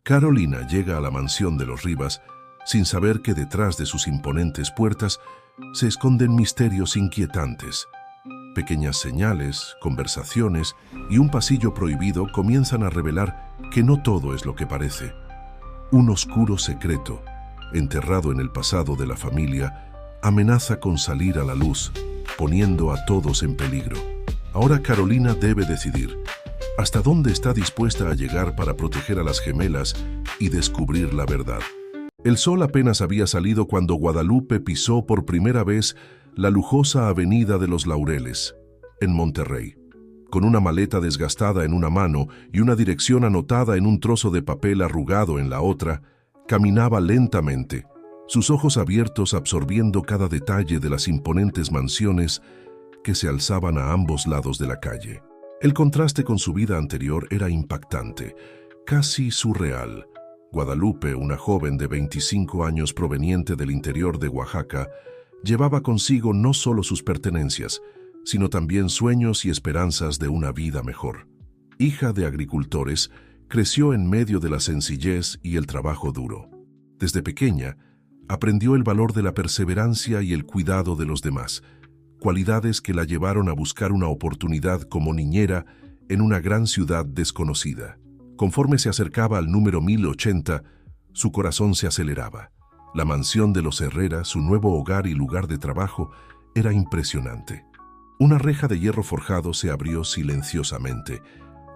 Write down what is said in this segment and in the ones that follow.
Carolina llega a la mansión de los Rivas sin saber que detrás de sus imponentes puertas se esconden misterios inquietantes. Pequeñas señales, conversaciones y un pasillo prohibido comienzan a revelar que no todo es lo que parece. Un oscuro secreto, enterrado en el pasado de la familia, amenaza con salir a la luz, poniendo a todos en peligro. Ahora Carolina debe decidir hasta dónde está dispuesta a llegar para proteger a las gemelas y descubrir la verdad. El sol apenas había salido cuando Guadalupe pisó por primera vez la lujosa Avenida de los Laureles, en Monterrey. Con una maleta desgastada en una mano y una dirección anotada en un trozo de papel arrugado en la otra, caminaba lentamente, sus ojos abiertos absorbiendo cada detalle de las imponentes mansiones que se alzaban a ambos lados de la calle. El contraste con su vida anterior era impactante, casi surreal. Guadalupe, una joven de 25 años proveniente del interior de Oaxaca, llevaba consigo no solo sus pertenencias, sino también sueños y esperanzas de una vida mejor. Hija de agricultores, creció en medio de la sencillez y el trabajo duro. Desde pequeña, aprendió el valor de la perseverancia y el cuidado de los demás, cualidades que la llevaron a buscar una oportunidad como niñera en una gran ciudad desconocida. Conforme se acercaba al número 1080, su corazón se aceleraba. La mansión de los Herrera, su nuevo hogar y lugar de trabajo, era impresionante. Una reja de hierro forjado se abrió silenciosamente,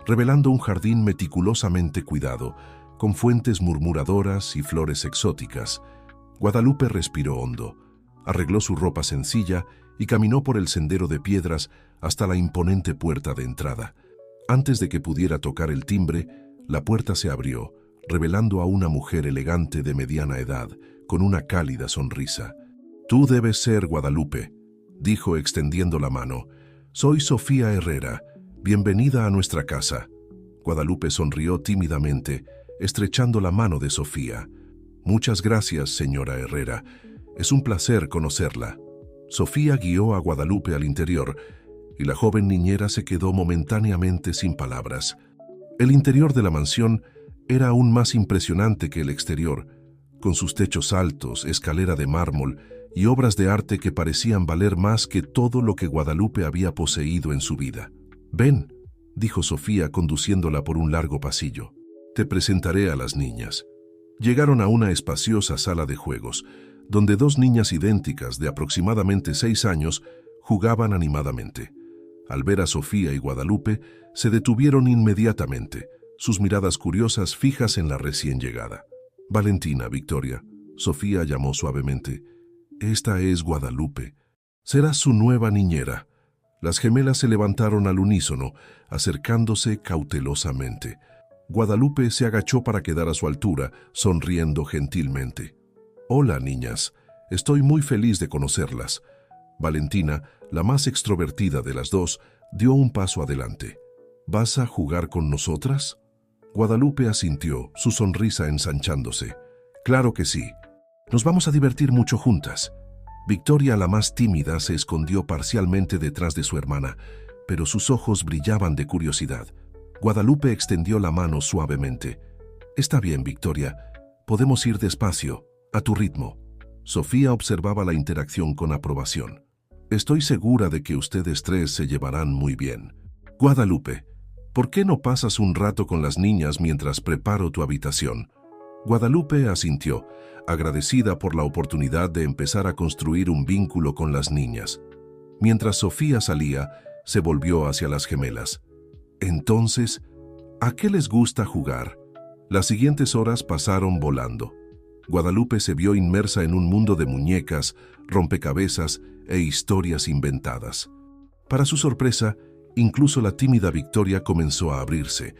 revelando un jardín meticulosamente cuidado, con fuentes murmuradoras y flores exóticas. Guadalupe respiró hondo, arregló su ropa sencilla y caminó por el sendero de piedras hasta la imponente puerta de entrada. Antes de que pudiera tocar el timbre, la puerta se abrió, revelando a una mujer elegante de mediana edad, con una cálida sonrisa. «Tú debes ser Guadalupe», dijo extendiendo la mano. «Soy Sofía Herrera. Bienvenida a nuestra casa». Guadalupe sonrió tímidamente, estrechando la mano de Sofía. «Muchas gracias, señora Herrera. Es un placer conocerla». Sofía guió a Guadalupe al interior, y la joven niñera se quedó momentáneamente sin palabras. El interior de la mansión era aún más impresionante que el exterior, con sus techos altos, escalera de mármol y obras de arte que parecían valer más que todo lo que Guadalupe había poseído en su vida. «Ven», dijo Sofía conduciéndola por un largo pasillo. «Te presentaré a las niñas». Llegaron a una espaciosa sala de juegos, donde dos niñas idénticas de aproximadamente 6 años jugaban animadamente. Al ver a Sofía y Guadalupe, se detuvieron inmediatamente, sus miradas curiosas fijas en la recién llegada. «Valentina, Victoria», Sofía llamó suavemente. «Esta es Guadalupe. Serás su nueva niñera». Las gemelas se levantaron al unísono, acercándose cautelosamente. Guadalupe se agachó para quedar a su altura, sonriendo gentilmente. «Hola, niñas. Estoy muy feliz de conocerlas». Valentina, la más extrovertida de las dos, dio un paso adelante. «¿Vas a jugar con nosotras?» Guadalupe asintió, su sonrisa ensanchándose. «Claro que sí. Nos vamos a divertir mucho juntas». Victoria, la más tímida, se escondió parcialmente detrás de su hermana, pero sus ojos brillaban de curiosidad. Guadalupe extendió la mano suavemente. «Está bien, Victoria. Podemos ir despacio, a tu ritmo». Sofía observaba la interacción con aprobación. «Estoy segura de que ustedes tres se llevarán muy bien. Guadalupe, ¿por qué no pasas un rato con las niñas mientras preparo tu habitación?» Guadalupe asintió, agradecida por la oportunidad de empezar a construir un vínculo con las niñas. Mientras Sofía salía, se volvió hacia las gemelas. «Entonces, ¿a qué les gusta jugar?» Las siguientes horas pasaron volando. Guadalupe se vio inmersa en un mundo de muñecas, rompecabezas e historias inventadas. Para su sorpresa, incluso la tímida Victoria comenzó a abrirse,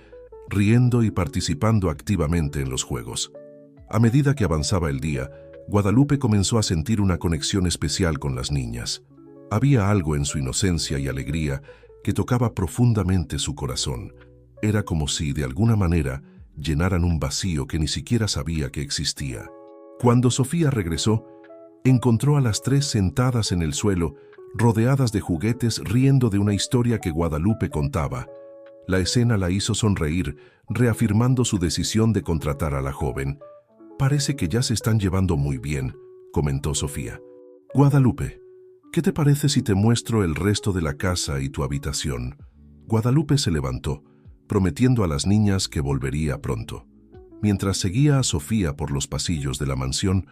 riendo y participando activamente en los juegos. A medida que avanzaba el día, Guadalupe comenzó a sentir una conexión especial con las niñas. Había algo en su inocencia y alegría que tocaba profundamente su corazón. Era como si, de alguna manera, llenaran un vacío que ni siquiera sabía que existía. Cuando Sofía regresó, encontró a las tres sentadas en el suelo, rodeadas de juguetes, riendo de una historia que Guadalupe contaba. La escena la hizo sonreír, reafirmando su decisión de contratar a la joven. «Parece que ya se están llevando muy bien», comentó Sofía. «Guadalupe, ¿qué te parece si te muestro el resto de la casa y tu habitación?» Guadalupe se levantó, prometiendo a las niñas que volvería pronto. Mientras seguía a Sofía por los pasillos de la mansión,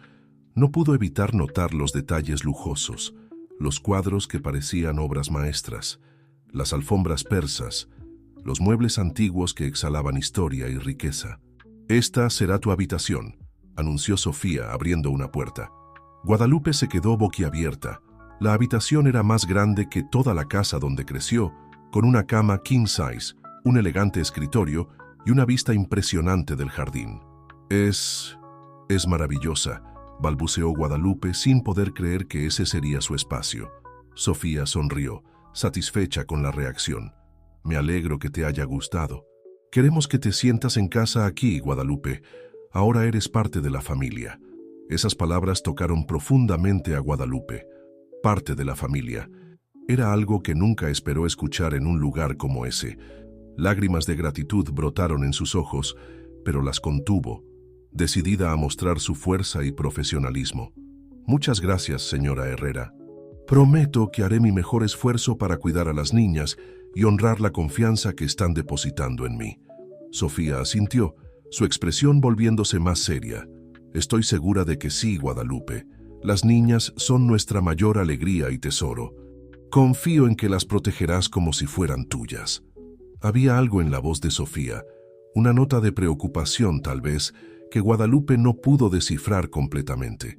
no pudo evitar notar los detalles lujosos, los cuadros que parecían obras maestras, las alfombras persas, los muebles antiguos que exhalaban historia y riqueza. «Esta será tu habitación», anunció Sofía abriendo una puerta. Guadalupe se quedó boquiabierta. La habitación era más grande que toda la casa donde creció, con una cama king size, un elegante escritorio y una vista impresionante del jardín. Es maravillosa», balbuceó Guadalupe sin poder creer que ese sería su espacio. Sofía sonrió, satisfecha con la reacción. «Me alegro que te haya gustado. Queremos que te sientas en casa aquí, Guadalupe. Ahora eres parte de la familia». Esas palabras tocaron profundamente a Guadalupe. Parte de la familia. Era algo que nunca esperó escuchar en un lugar como ese. Lágrimas de gratitud brotaron en sus ojos, pero las contuvo, decidida a mostrar su fuerza y profesionalismo. «Muchas gracias, señora Herrera. Prometo que haré mi mejor esfuerzo para cuidar a las niñas y honrar la confianza que están depositando en mí». Sofía asintió, su expresión volviéndose más seria. «Estoy segura de que sí, Guadalupe. Las niñas son nuestra mayor alegría y tesoro. Confío en que las protegerás como si fueran tuyas». Había algo en la voz de Sofía, una nota de preocupación tal vez, que Guadalupe no pudo descifrar completamente.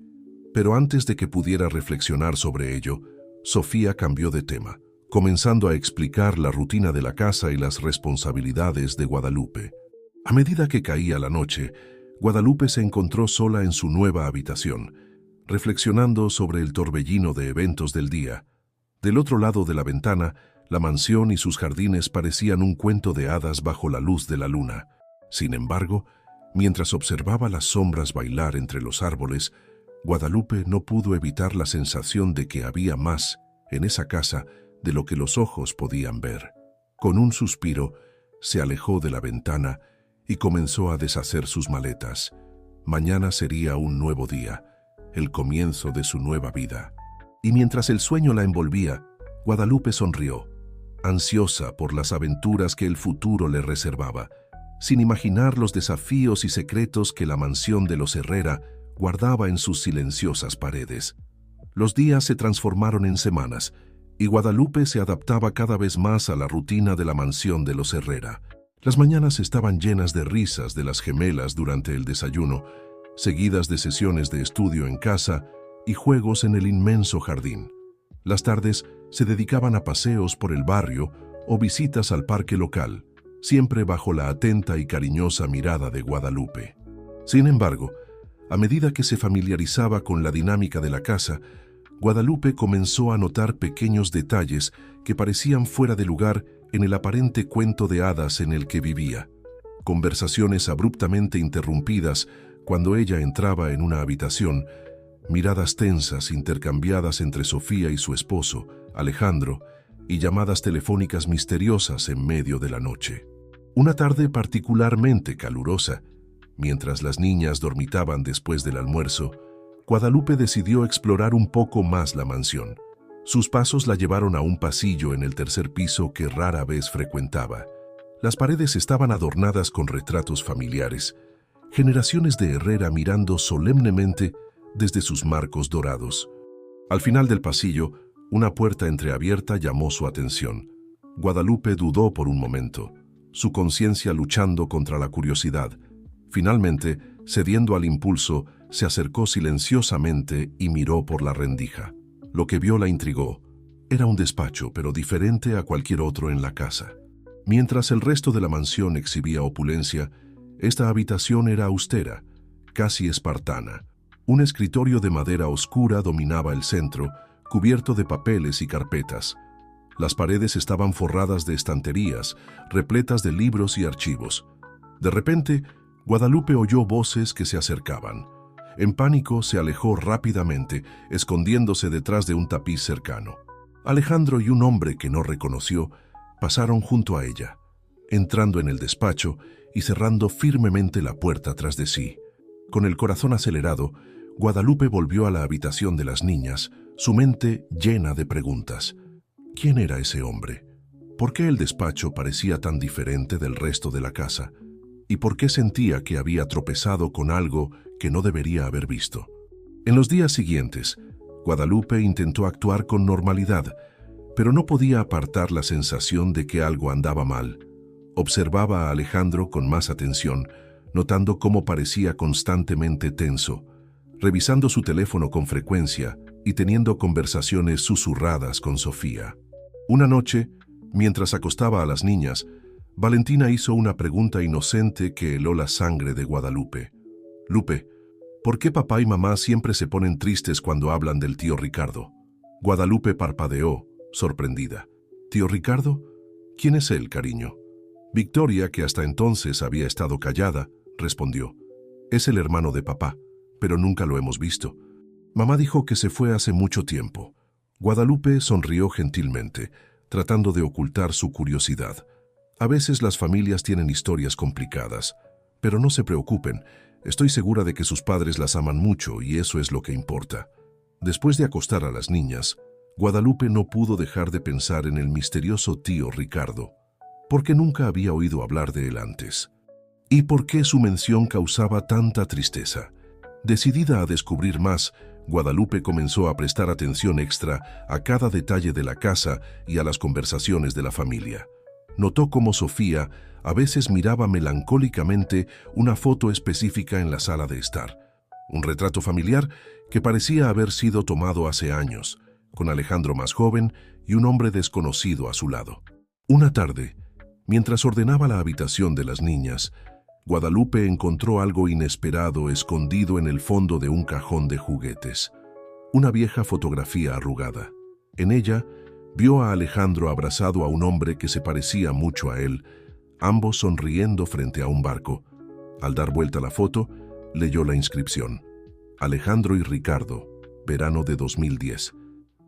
Pero antes de que pudiera reflexionar sobre ello, Sofía cambió de tema, comenzando a explicar la rutina de la casa y las responsabilidades de Guadalupe. A medida que caía la noche, Guadalupe se encontró sola en su nueva habitación, reflexionando sobre el torbellino de eventos del día. Del otro lado de la ventana, la mansión y sus jardines parecían un cuento de hadas bajo la luz de la luna. Sin embargo, mientras observaba las sombras bailar entre los árboles, Guadalupe no pudo evitar la sensación de que había más en esa casa de lo que los ojos podían ver. Con un suspiro, se alejó de la ventana y comenzó a deshacer sus maletas. Mañana sería un nuevo día, el comienzo de su nueva vida. Y mientras el sueño la envolvía, Guadalupe sonrió, ansiosa por las aventuras que el futuro le reservaba, sin imaginar los desafíos y secretos que la mansión de los Herrera guardaba en sus silenciosas paredes. Los días se transformaron en semanas, y Guadalupe se adaptaba cada vez más a la rutina de la mansión de los Herrera. Las mañanas estaban llenas de risas de las gemelas durante el desayuno, seguidas de sesiones de estudio en casa y juegos en el inmenso jardín. Las tardes se dedicaban a paseos por el barrio o visitas al parque local, siempre bajo la atenta y cariñosa mirada de Guadalupe. Sin embargo, a medida que se familiarizaba con la dinámica de la casa, Guadalupe comenzó a notar pequeños detalles que parecían fuera de lugar en el aparente cuento de hadas en el que vivía. Conversaciones abruptamente interrumpidas cuando ella entraba en una habitación, miradas tensas intercambiadas entre Sofía y su esposo, Alejandro, y llamadas telefónicas misteriosas en medio de la noche. Una tarde particularmente calurosa, mientras las niñas dormitaban después del almuerzo, Guadalupe decidió explorar un poco más la mansión. Sus pasos la llevaron a un pasillo en el tercer piso que rara vez frecuentaba. Las paredes estaban adornadas con retratos familiares, generaciones de Herrera mirando solemnemente desde sus marcos dorados. Al final del pasillo, una puerta entreabierta llamó su atención. Guadalupe dudó por un momento, su conciencia luchando contra la curiosidad. Finalmente, cediendo al impulso, se acercó silenciosamente y miró por la rendija. Lo que vio la intrigó. Era un despacho, pero diferente a cualquier otro en la casa. Mientras el resto de la mansión exhibía opulencia, esta habitación era austera, casi espartana. Un escritorio de madera oscura dominaba el centro, cubierto de papeles y carpetas. Las paredes estaban forradas de estanterías, repletas de libros y archivos. De repente, Guadalupe oyó voces que se acercaban. En pánico, se alejó rápidamente, escondiéndose detrás de un tapiz cercano. Alejandro y un hombre que no reconoció pasaron junto a ella. entrando en el despacho y cerrando firmemente la puerta tras de sí. Con el corazón acelerado, Guadalupe volvió a la habitación de las niñas, su mente llena de preguntas. ¿Quién era ese hombre? ¿Por qué el despacho parecía tan diferente del resto de la casa? ¿Y por qué sentía que había tropezado con algo que no debería haber visto? En los días siguientes, Guadalupe intentó actuar con normalidad, pero no podía apartar la sensación de que algo andaba mal. Observaba a Alejandro con más atención, notando cómo parecía constantemente tenso, revisando su teléfono con frecuencia y teniendo conversaciones susurradas con Sofía. Una noche, mientras acostaba a las niñas, Valentina hizo una pregunta inocente que heló la sangre de Guadalupe. «Lupe, ¿por qué papá y mamá siempre se ponen tristes cuando hablan del tío Ricardo?» Guadalupe parpadeó, sorprendida. «¿Tío Ricardo? ¿Quién es él, cariño?» Victoria, que hasta entonces había estado callada, respondió. «Es el hermano de papá, pero nunca lo hemos visto. Mamá dijo que se fue hace mucho tiempo». Guadalupe sonrió gentilmente, tratando de ocultar su curiosidad. A veces las familias tienen historias complicadas, pero no se preocupen, estoy segura de que sus padres las aman mucho y eso es lo que importa. Después de acostar a las niñas, Guadalupe no pudo dejar de pensar en el misterioso tío Ricardo, porque nunca había oído hablar de él antes. ¿Y por qué su mención causaba tanta tristeza? Decidida a descubrir más, Guadalupe comenzó a prestar atención extra a cada detalle de la casa y a las conversaciones de la familia. Notó cómo Sofía a veces miraba melancólicamente una foto específica en la sala de estar, un retrato familiar que parecía haber sido tomado hace años, con Alejandro más joven y un hombre desconocido a su lado. Una tarde, mientras ordenaba la habitación de las niñas, Guadalupe encontró algo inesperado escondido en el fondo de un cajón de juguetes. Una vieja fotografía arrugada. En ella, vio a Alejandro abrazado a un hombre que se parecía mucho a él, ambos sonriendo frente a un barco. Al dar vuelta la foto, leyó la inscripción. Alejandro y Ricardo, verano de 2010.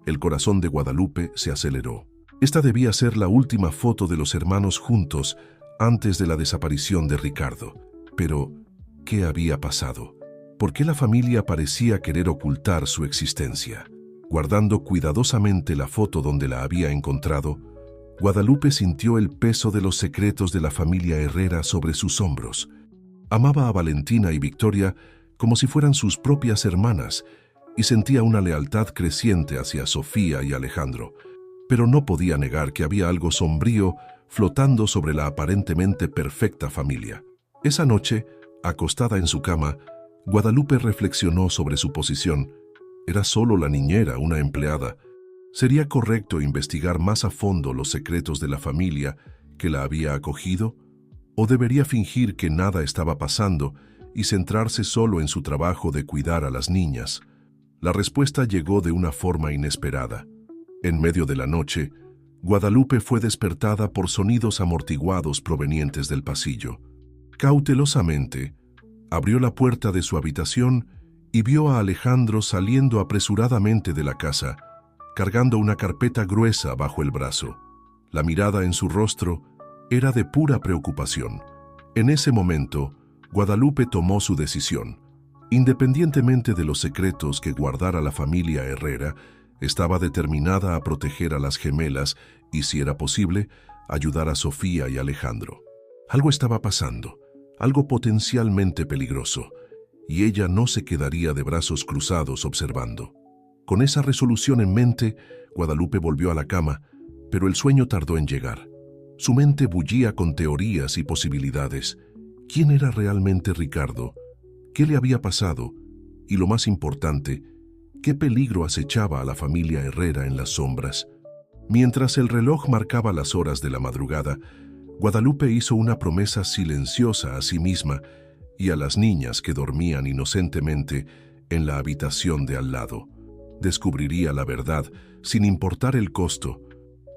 El corazón de Guadalupe se aceleró. Esta debía ser la última foto de los hermanos juntos antes de la desaparición de Ricardo. Pero, ¿qué había pasado? ¿Por qué la familia parecía querer ocultar su existencia? Guardando cuidadosamente la foto donde la había encontrado, Guadalupe sintió el peso de los secretos de la familia Herrera sobre sus hombros. Amaba a Valentina y Victoria como si fueran sus propias hermanas y sentía una lealtad creciente hacia Sofía y Alejandro, pero no podía negar que había algo sombrío flotando sobre la aparentemente perfecta familia. Esa noche, acostada en su cama, Guadalupe reflexionó sobre su posición. Era solo la niñera, una empleada. ¿Sería correcto investigar más a fondo los secretos de la familia que la había acogido? ¿O debería fingir que nada estaba pasando y centrarse solo en su trabajo de cuidar a las niñas? La respuesta llegó de una forma inesperada. En medio de la noche, Guadalupe fue despertada por sonidos amortiguados provenientes del pasillo. Cautelosamente, abrió la puerta de su habitación y vio a Alejandro saliendo apresuradamente de la casa, cargando una carpeta gruesa bajo el brazo. La mirada en su rostro era de pura preocupación. En ese momento, Guadalupe tomó su decisión. Independientemente de los secretos que guardara la familia Herrera, estaba determinada a proteger a las gemelas y, si era posible, ayudar a Sofía y Alejandro. Algo estaba pasando, algo potencialmente peligroso, y ella no se quedaría de brazos cruzados observando. Con esa resolución en mente, Guadalupe volvió a la cama, pero el sueño tardó en llegar. Su mente bullía con teorías y posibilidades. ¿Quién era realmente Ricardo? ¿Qué le había pasado? Y lo más importante, ¿qué peligro acechaba a la familia Herrera en las sombras? Mientras el reloj marcaba las horas de la madrugada, Guadalupe hizo una promesa silenciosa a sí misma y a las niñas que dormían inocentemente en la habitación de al lado. Descubriría la verdad sin importar el costo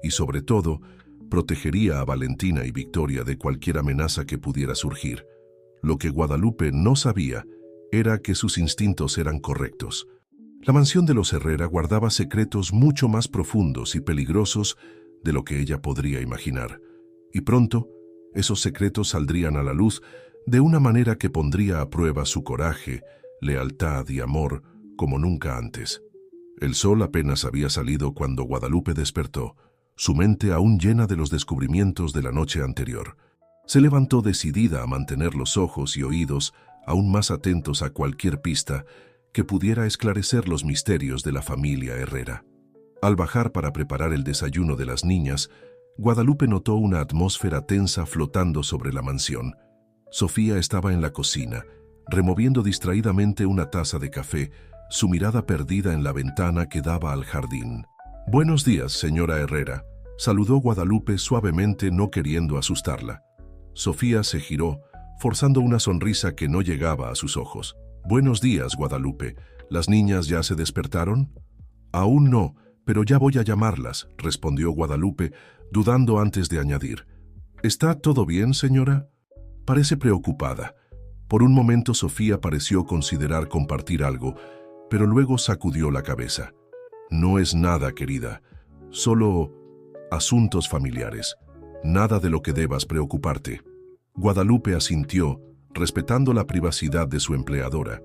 y, sobre todo, protegería a Valentina y Victoria de cualquier amenaza que pudiera surgir. Lo que Guadalupe no sabía era que sus instintos eran correctos. La mansión de los Herrera guardaba secretos mucho más profundos y peligrosos de lo que ella podría imaginar. Y pronto, Esos secretos saldrían a la luz de una manera que pondría a prueba su coraje, lealtad y amor como nunca antes. El sol apenas había salido cuando Guadalupe despertó, su mente aún llena de los descubrimientos de la noche anterior. Se levantó decidida a mantener los ojos y oídos aún más atentos a cualquier pista que pudiera esclarecer los misterios de la familia Herrera. Al bajar para preparar el desayuno de las niñas, Guadalupe notó una atmósfera tensa flotando sobre la mansión. Sofía estaba en la cocina, removiendo distraídamente una taza de café, su mirada perdida en la ventana que daba al jardín. «Buenos días, señora Herrera», saludó Guadalupe suavemente, no queriendo asustarla. Sofía se giró, forzando una sonrisa que no llegaba a sus ojos. «Buenos días, Guadalupe. ¿Las niñas ya se despertaron?» «Aún no, pero ya voy a llamarlas», respondió Guadalupe, dudando antes de añadir. «¿Está todo bien, señora?» Parece preocupada. Por un momento Sofía pareció considerar compartir algo, pero luego sacudió la cabeza. «No es nada, querida. Solo asuntos familiares. Nada de lo que debas preocuparte». Guadalupe asintió, respetando la privacidad de su empleadora,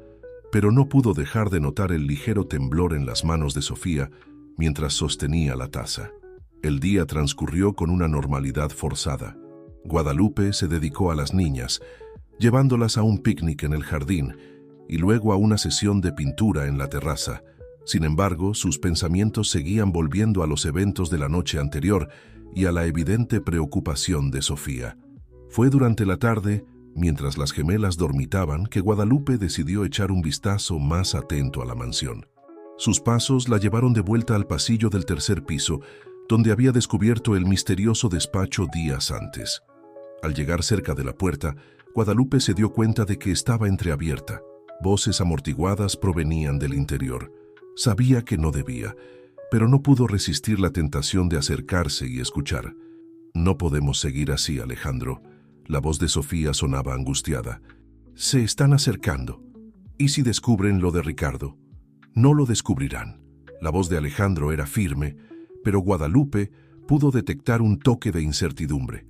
pero no pudo dejar de notar el ligero temblor en las manos de Sofía mientras sostenía la taza. El día transcurrió con una normalidad forzada. Guadalupe se dedicó a las niñas, llevándolas a un picnic en el jardín y luego a una sesión de pintura en la terraza. Sin embargo, sus pensamientos seguían volviendo a los eventos de la noche anterior y a la evidente preocupación de Sofía. Fue durante la tarde, mientras las gemelas dormitaban, que Guadalupe decidió echar un vistazo más atento a la mansión. Sus pasos la llevaron de vuelta al pasillo del tercer piso, donde había descubierto el misterioso despacho días antes. Al llegar cerca de la puerta, Guadalupe se dio cuenta de que estaba entreabierta. Voces amortiguadas provenían del interior. Sabía que no debía, pero no pudo resistir la tentación de acercarse y escuchar. «No podemos seguir así, Alejandro». La voz de Sofía sonaba angustiada. «Se están acercando. ¿Y si descubren lo de Ricardo?» «No lo descubrirán». La voz de Alejandro era firme, pero Guadalupe pudo detectar un toque de incertidumbre.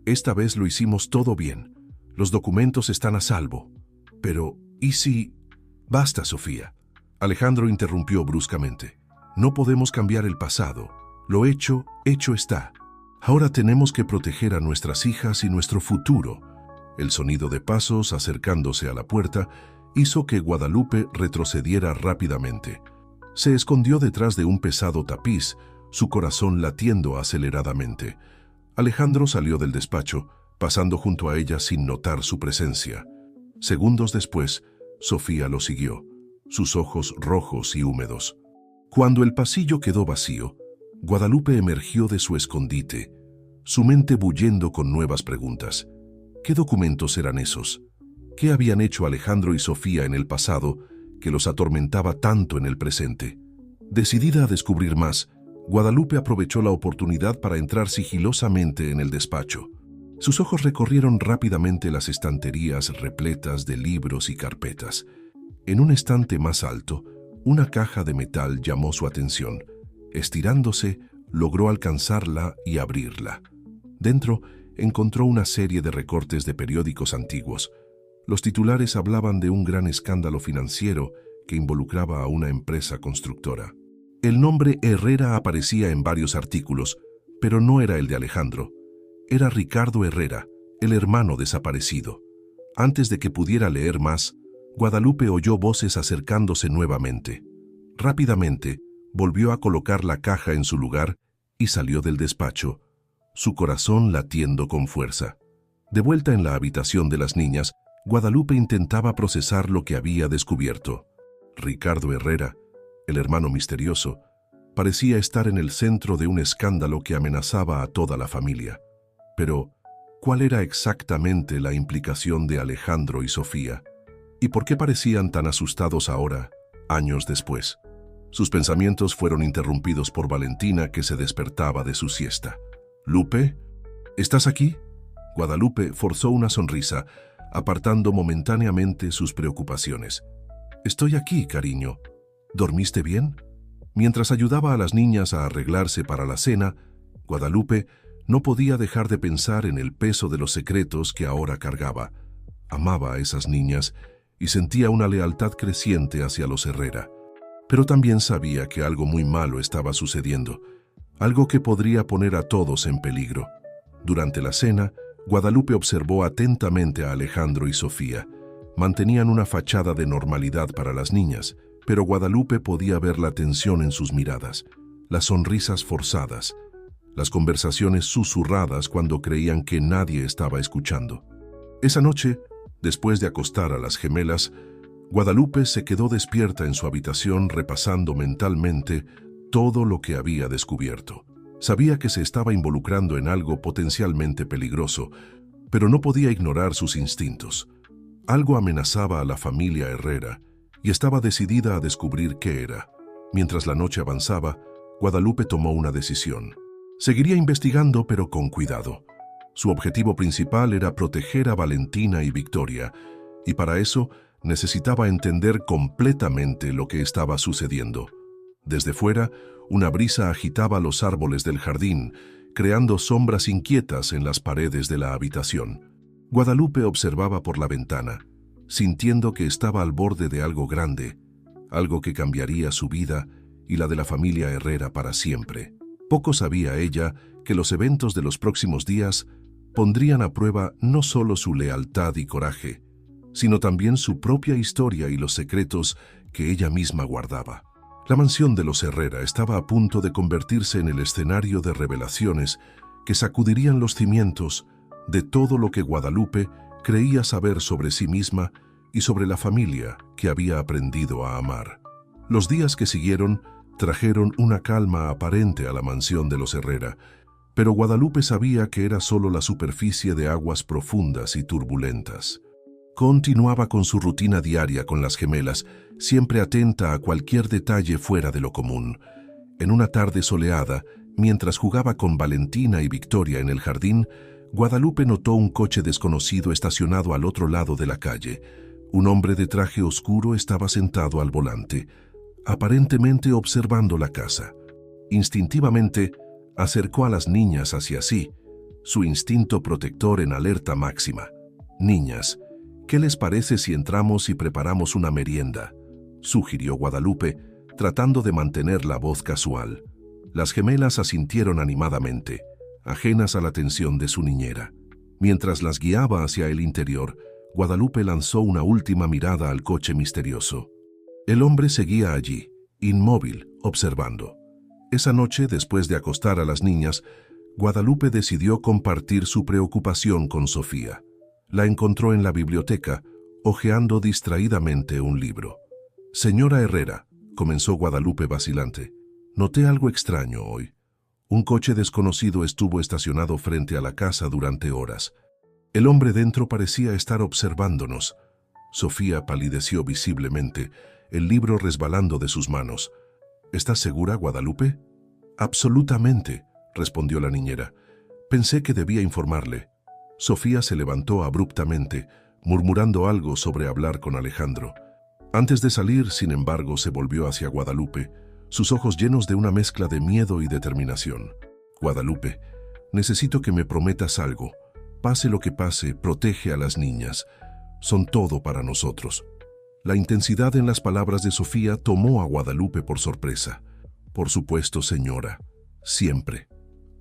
«Esta vez lo hicimos todo bien. Los documentos están a salvo. Pero, ¿y si...?» «Basta, Sofía». Alejandro interrumpió bruscamente. «No podemos cambiar el pasado. Lo hecho, hecho está. Ahora tenemos que proteger a nuestras hijas y nuestro futuro». El sonido de pasos acercándose a la puerta hizo que Guadalupe retrocediera rápidamente. Se escondió detrás de un pesado tapiz, su corazón latiendo aceleradamente. Alejandro salió del despacho, pasando junto a ella sin notar su presencia. Segundos después, Sofía lo siguió, sus ojos rojos y húmedos. Cuando el pasillo quedó vacío, Guadalupe emergió de su escondite, su mente bullendo con nuevas preguntas. ¿Qué documentos eran esos? ¿Qué habían hecho Alejandro y Sofía en el pasado que los atormentaba tanto en el presente? Decidida a descubrir más, Guadalupe aprovechó la oportunidad para entrar sigilosamente en el despacho. Sus ojos recorrieron rápidamente las estanterías repletas de libros y carpetas. En un estante más alto, una caja de metal llamó su atención. Estirándose, logró alcanzarla y abrirla. Dentro, encontró una serie de recortes de periódicos antiguos. Los titulares hablaban de un gran escándalo financiero que involucraba a una empresa constructora. El nombre Herrera aparecía en varios artículos, pero no era el de Alejandro. Era Ricardo Herrera, el hermano desaparecido. Antes de que pudiera leer más, Guadalupe oyó voces acercándose nuevamente. Rápidamente, volvió a colocar la caja en su lugar y salió del despacho, su corazón latiendo con fuerza. De vuelta en la habitación de las niñas, Guadalupe intentaba procesar lo que había descubierto. Ricardo Herrera, el hermano misterioso, parecía estar en el centro de un escándalo que amenazaba a toda la familia. Pero, ¿cuál era exactamente la implicación de Alejandro y Sofía? ¿Y por qué parecían tan asustados ahora, años después? Sus pensamientos fueron interrumpidos por Valentina, que se despertaba de su siesta. «Lupe, ¿estás aquí?» Guadalupe forzó una sonrisa, apartando momentáneamente sus preocupaciones. «Estoy aquí, cariño. ¿Dormiste bien?» Mientras ayudaba a las niñas a arreglarse para la cena, Guadalupe No podía dejar de pensar en el peso de los secretos que ahora cargaba. Amaba a esas niñas y sentía una lealtad creciente hacia los Herrera. Pero también sabía que algo muy malo estaba sucediendo, algo que podría poner a todos en peligro. Durante la cena, Guadalupe observó atentamente a Alejandro y Sofía. Mantenían una fachada de normalidad para las niñas, pero Guadalupe podía ver la tensión en sus miradas, las sonrisas forzadas, las conversaciones susurradas cuando creían que nadie estaba escuchando. Esa noche, después de acostar a las gemelas, Guadalupe se quedó despierta en su habitación repasando mentalmente todo lo que había descubierto. Sabía que se estaba involucrando en algo potencialmente peligroso, pero no podía ignorar sus instintos. Algo amenazaba a la familia Herrera y estaba decidida a descubrir qué era. Mientras la noche avanzaba, Guadalupe tomó una decisión. Seguiría investigando, pero con cuidado. Su objetivo principal era proteger a Valentina y Victoria, y para eso necesitaba entender completamente lo que estaba sucediendo. Desde fuera, una brisa agitaba los árboles del jardín, creando sombras inquietas en las paredes de la habitación. Guadalupe observaba por la ventana, sintiendo que estaba al borde de algo grande, algo que cambiaría su vida y la de la familia Herrera para siempre. Poco sabía ella que los eventos de los próximos días pondrían a prueba no solo su lealtad y coraje, sino también su propia historia y los secretos que ella misma guardaba. La mansión de los Herrera estaba a punto de convertirse en el escenario de revelaciones que sacudirían los cimientos de todo lo que Guadalupe creía saber sobre sí misma y sobre la familia que había aprendido a amar. Los días que siguieron trajeron una calma aparente a la mansión de los Herrera, pero Guadalupe sabía que era solo la superficie de aguas profundas y turbulentas. Continuaba con su rutina diaria con las gemelas, siempre atenta a cualquier detalle fuera de lo común. En una tarde soleada, mientras jugaba con Valentina y Victoria en el jardín, Guadalupe notó un coche desconocido estacionado al otro lado de la calle. Un hombre de traje oscuro estaba sentado al volante, aparentemente observando la casa. Instintivamente, acercó a las niñas hacia sí, su instinto protector en alerta máxima. «Niñas, ¿qué les parece si entramos y preparamos una merienda?», sugirió Guadalupe, tratando de mantener la voz casual. Las gemelas asintieron animadamente, ajenas a la atención de su niñera. Mientras las guiaba hacia el interior, Guadalupe lanzó una última mirada al coche misterioso. El hombre seguía allí, inmóvil, observando. Esa noche, después de acostar a las niñas, Guadalupe decidió compartir su preocupación con Sofía. La encontró en la biblioteca, hojeando distraídamente un libro. «Señora Herrera», comenzó Guadalupe vacilante, «noté algo extraño hoy. Un coche desconocido estuvo estacionado frente a la casa durante horas. El hombre dentro parecía estar observándonos». Sofía palideció visiblemente, el libro resbalando de sus manos. «¿Estás segura, Guadalupe?» «Absolutamente», respondió la niñera. «Pensé que debía informarle». Sofía se levantó abruptamente, murmurando algo sobre hablar con Alejandro. Antes de salir, sin embargo, se volvió hacia Guadalupe, sus ojos llenos de una mezcla de miedo y determinación. «Guadalupe, necesito que me prometas algo. Pase lo que pase, protege a las niñas. Son todo para nosotros». La intensidad en las palabras de Sofía tomó a Guadalupe por sorpresa. «Por supuesto, señora. Siempre».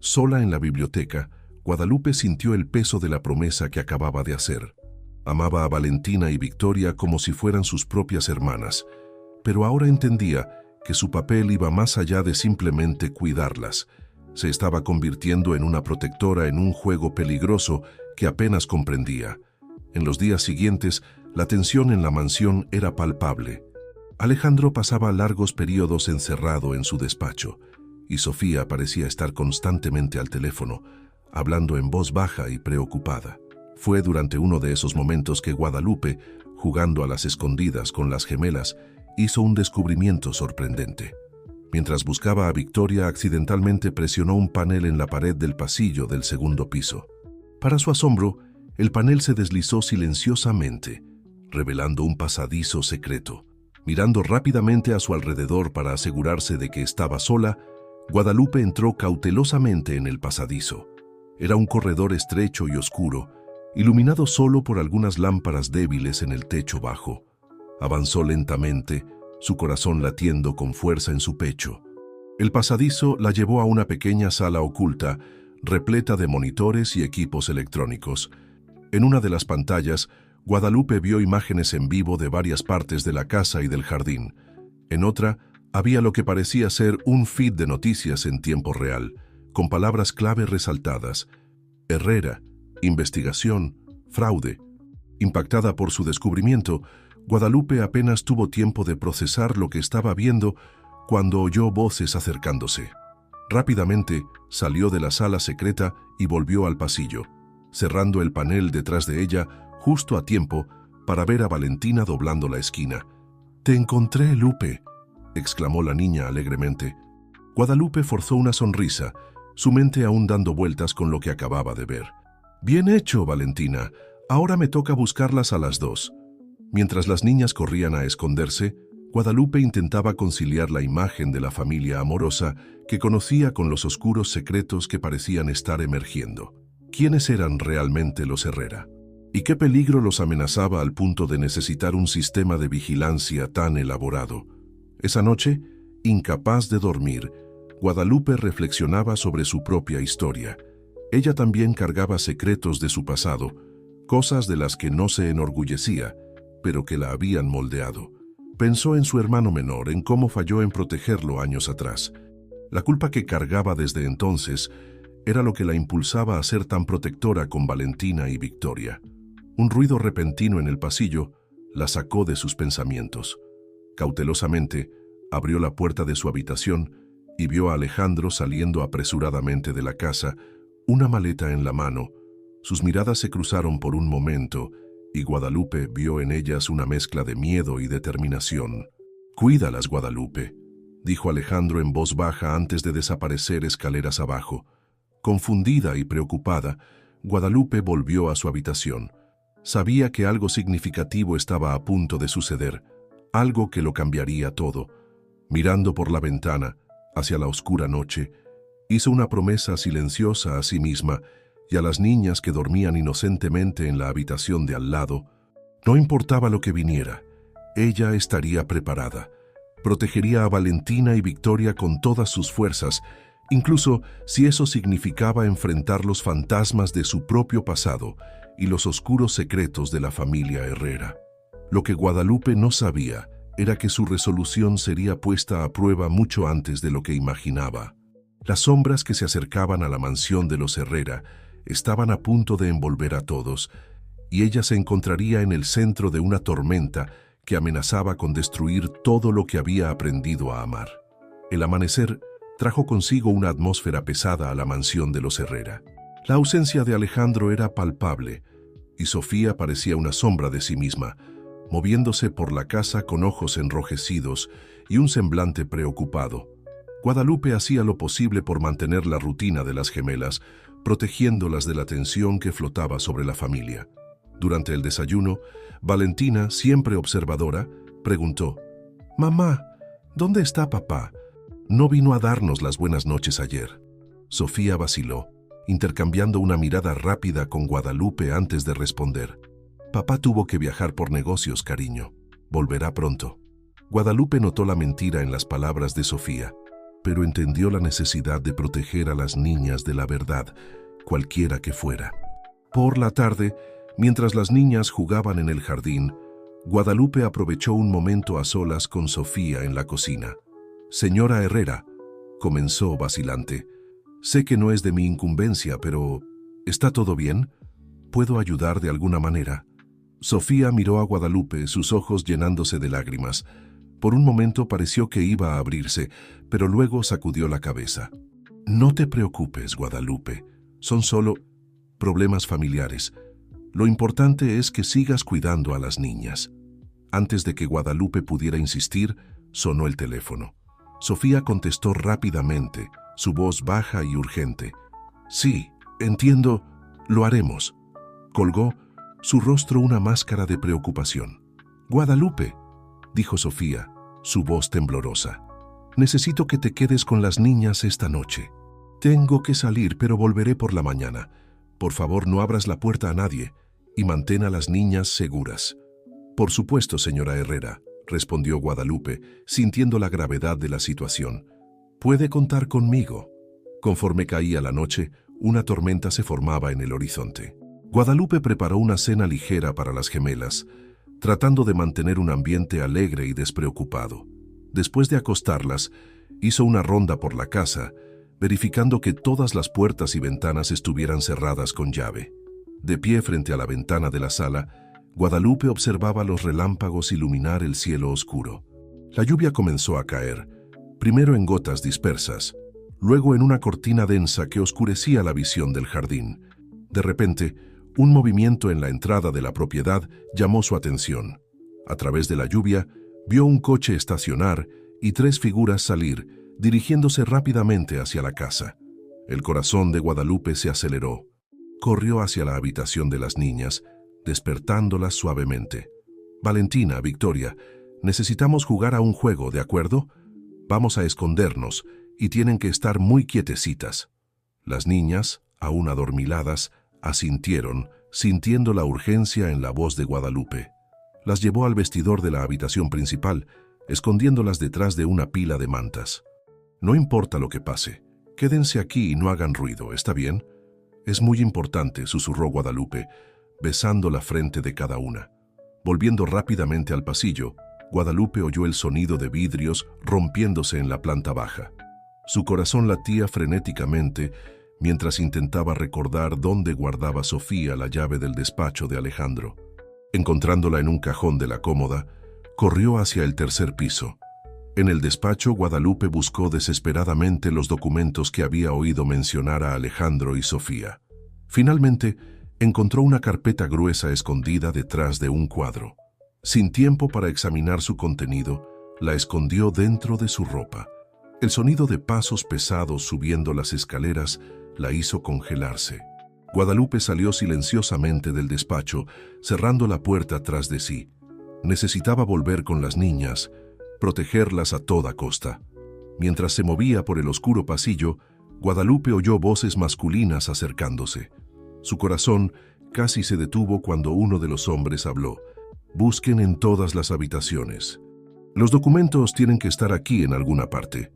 Sola en la biblioteca, Guadalupe sintió el peso de la promesa que acababa de hacer. Amaba a Valentina y Victoria como si fueran sus propias hermanas, pero ahora entendía que su papel iba más allá de simplemente cuidarlas. Se estaba convirtiendo en una protectora en un juego peligroso que apenas comprendía. En los días siguientes, la tensión en la mansión era palpable. Alejandro pasaba largos periodos encerrado en su despacho, y Sofía parecía estar constantemente al teléfono, hablando en voz baja y preocupada. Fue durante uno de esos momentos que Guadalupe, jugando a las escondidas con las gemelas, hizo un descubrimiento sorprendente. Mientras buscaba a Victoria, accidentalmente presionó un panel en la pared del pasillo del segundo piso. Para su asombro, el panel se deslizó silenciosamente, revelando un pasadizo secreto. Mirando rápidamente a su alrededor para asegurarse de que estaba sola, Guadalupe entró cautelosamente en el pasadizo. Era un corredor estrecho y oscuro, iluminado solo por algunas lámparas débiles en el techo bajo. Avanzó lentamente, su corazón latiendo con fuerza en su pecho. El pasadizo la llevó a una pequeña sala oculta, repleta de monitores y equipos electrónicos. En una de las pantallas, Guadalupe vio imágenes en vivo de varias partes de la casa y del jardín. En otra, había lo que parecía ser un feed de noticias en tiempo real, con palabras clave resaltadas: Herrera, investigación, fraude. Impactada por su descubrimiento, Guadalupe apenas tuvo tiempo de procesar lo que estaba viendo cuando oyó voces acercándose. Rápidamente salió de la sala secreta y volvió al pasillo, cerrando el panel detrás de ella justo a tiempo para ver a Valentina doblando la esquina. «Te encontré, Lupe», exclamó la niña alegremente. Guadalupe forzó una sonrisa, su mente aún dando vueltas con lo que acababa de ver. «Bien hecho, Valentina. Ahora me toca buscarlas a las 2». Mientras las niñas corrían a esconderse, Guadalupe intentaba conciliar la imagen de la familia amorosa que conocía con los oscuros secretos que parecían estar emergiendo. ¿Quiénes eran realmente los Herrera? ¿Y qué peligro los amenazaba al punto de necesitar un sistema de vigilancia tan elaborado? Esa noche, incapaz de dormir, Guadalupe reflexionaba sobre su propia historia. Ella también cargaba secretos de su pasado, cosas de las que no se enorgullecía, pero que la habían moldeado. Pensó en su hermano menor, en cómo falló en protegerlo años atrás. La culpa que cargaba desde entonces era lo que la impulsaba a ser tan protectora con Valentina y Victoria. Un ruido repentino en el pasillo la sacó de sus pensamientos. Cautelosamente, abrió la puerta de su habitación y vio a Alejandro saliendo apresuradamente de la casa, una maleta en la mano. Sus miradas se cruzaron por un momento y Guadalupe vio en ellas una mezcla de miedo y determinación. «Cuídalas, Guadalupe», dijo Alejandro en voz baja antes de desaparecer escaleras abajo. Confundida y preocupada, Guadalupe volvió a su habitación. Sabía que algo significativo estaba a punto de suceder, algo que lo cambiaría todo. Mirando por la ventana, hacia la oscura noche, hizo una promesa silenciosa a sí misma y a las niñas que dormían inocentemente en la habitación de al lado. No importaba lo que viniera, ella estaría preparada. Protegería a Valentina y Victoria con todas sus fuerzas, incluso si eso significaba enfrentar los fantasmas de su propio pasado y los oscuros secretos de la familia Herrera. Lo que Guadalupe no sabía era que su resolución sería puesta a prueba mucho antes de lo que imaginaba. Las sombras que se acercaban a la mansión de los Herrera estaban a punto de envolver a todos, y ella se encontraría en el centro de una tormenta que amenazaba con destruir todo lo que había aprendido a amar. El amanecer trajo consigo una atmósfera pesada a la mansión de los Herrera. La ausencia de Alejandro era palpable, y Sofía parecía una sombra de sí misma, moviéndose por la casa con ojos enrojecidos y un semblante preocupado. Guadalupe hacía lo posible por mantener la rutina de las gemelas, protegiéndolas de la tensión que flotaba sobre la familia. Durante el desayuno, Valentina, siempre observadora, preguntó: «Mamá, ¿dónde está papá? No vino a darnos las buenas noches ayer». Sofía vaciló, intercambiando una mirada rápida con Guadalupe antes de responder: «Papá tuvo que viajar por negocios, cariño. Volverá pronto». Guadalupe notó la mentira en las palabras de Sofía, pero entendió la necesidad de proteger a las niñas de la verdad, cualquiera que fuera. Por la tarde, mientras las niñas jugaban en el jardín, Guadalupe aprovechó un momento a solas con Sofía en la cocina. «Señora Herrera», comenzó vacilante, «sé que no es de mi incumbencia, pero ¿está todo bien? ¿Puedo ayudar de alguna manera?». Sofía miró a Guadalupe, sus ojos llenándose de lágrimas. Por un momento pareció que iba a abrirse, pero luego sacudió la cabeza. «No te preocupes, Guadalupe. Son solo problemas familiares. Lo importante es que sigas cuidando a las niñas». Antes de que Guadalupe pudiera insistir, sonó el teléfono. Sofía contestó rápidamente, su voz baja y urgente. «Sí, entiendo, lo haremos». Colgó, su rostro una máscara de preocupación. «Guadalupe», dijo Sofía, su voz temblorosa, «necesito que te quedes con las niñas esta noche». Tengo que salir, pero volveré por la mañana. Por favor, no abras la puerta a nadie y mantén a las niñas seguras. Por supuesto, señora Herrera, respondió Guadalupe, sintiendo la gravedad de la situación. Puede contar conmigo. Conforme caía la noche, una tormenta se formaba en el horizonte. Guadalupe preparó una cena ligera para las gemelas, tratando de mantener un ambiente alegre y despreocupado. Después de acostarlas, hizo una ronda por la casa, verificando que todas las puertas y ventanas estuvieran cerradas con llave. De pie frente a la ventana de la sala, Guadalupe observaba los relámpagos iluminar el cielo oscuro. La lluvia comenzó a caer, primero en gotas dispersas, luego en una cortina densa que oscurecía la visión del jardín. De repente, un movimiento en la entrada de la propiedad llamó su atención. A través de la lluvia, vio un coche estacionar y 3 figuras salir, dirigiéndose rápidamente hacia la casa. El corazón de Guadalupe se aceleró. Corrió hacia la habitación de las niñas, despertándolas suavemente. Valentina, Victoria, necesitamos jugar a un juego, ¿de acuerdo? Vamos a escondernos y tienen que estar muy quietecitas. Las niñas, aún adormiladas, asintieron, sintiendo la urgencia en la voz de Guadalupe. Las llevó al vestidor de la habitación principal, escondiéndolas detrás de una pila de mantas. No importa lo que pase, quédense aquí y no hagan ruido, ¿está bien? Es muy importante, susurró Guadalupe, besando la frente de cada una. Volviendo rápidamente al pasillo, Guadalupe oyó el sonido de vidrios rompiéndose en la planta baja. Su corazón latía frenéticamente mientras intentaba recordar dónde guardaba Sofía la llave del despacho de Alejandro. Encontrándola en un cajón de la cómoda, corrió hacia el 3er piso. En el despacho, Guadalupe buscó desesperadamente los documentos que había oído mencionar a Alejandro y Sofía. Finalmente, encontró una carpeta gruesa escondida detrás de un cuadro. Sin tiempo para examinar su contenido, la escondió dentro de su ropa. El sonido de pasos pesados subiendo las escaleras la hizo congelarse. Guadalupe salió silenciosamente del despacho, cerrando la puerta tras de sí. Necesitaba volver con las niñas, protegerlas a toda costa. Mientras se movía por el oscuro pasillo, Guadalupe oyó voces masculinas acercándose. Su corazón casi se detuvo cuando uno de los hombres habló. Busquen en todas las habitaciones. Los documentos tienen que estar aquí en alguna parte.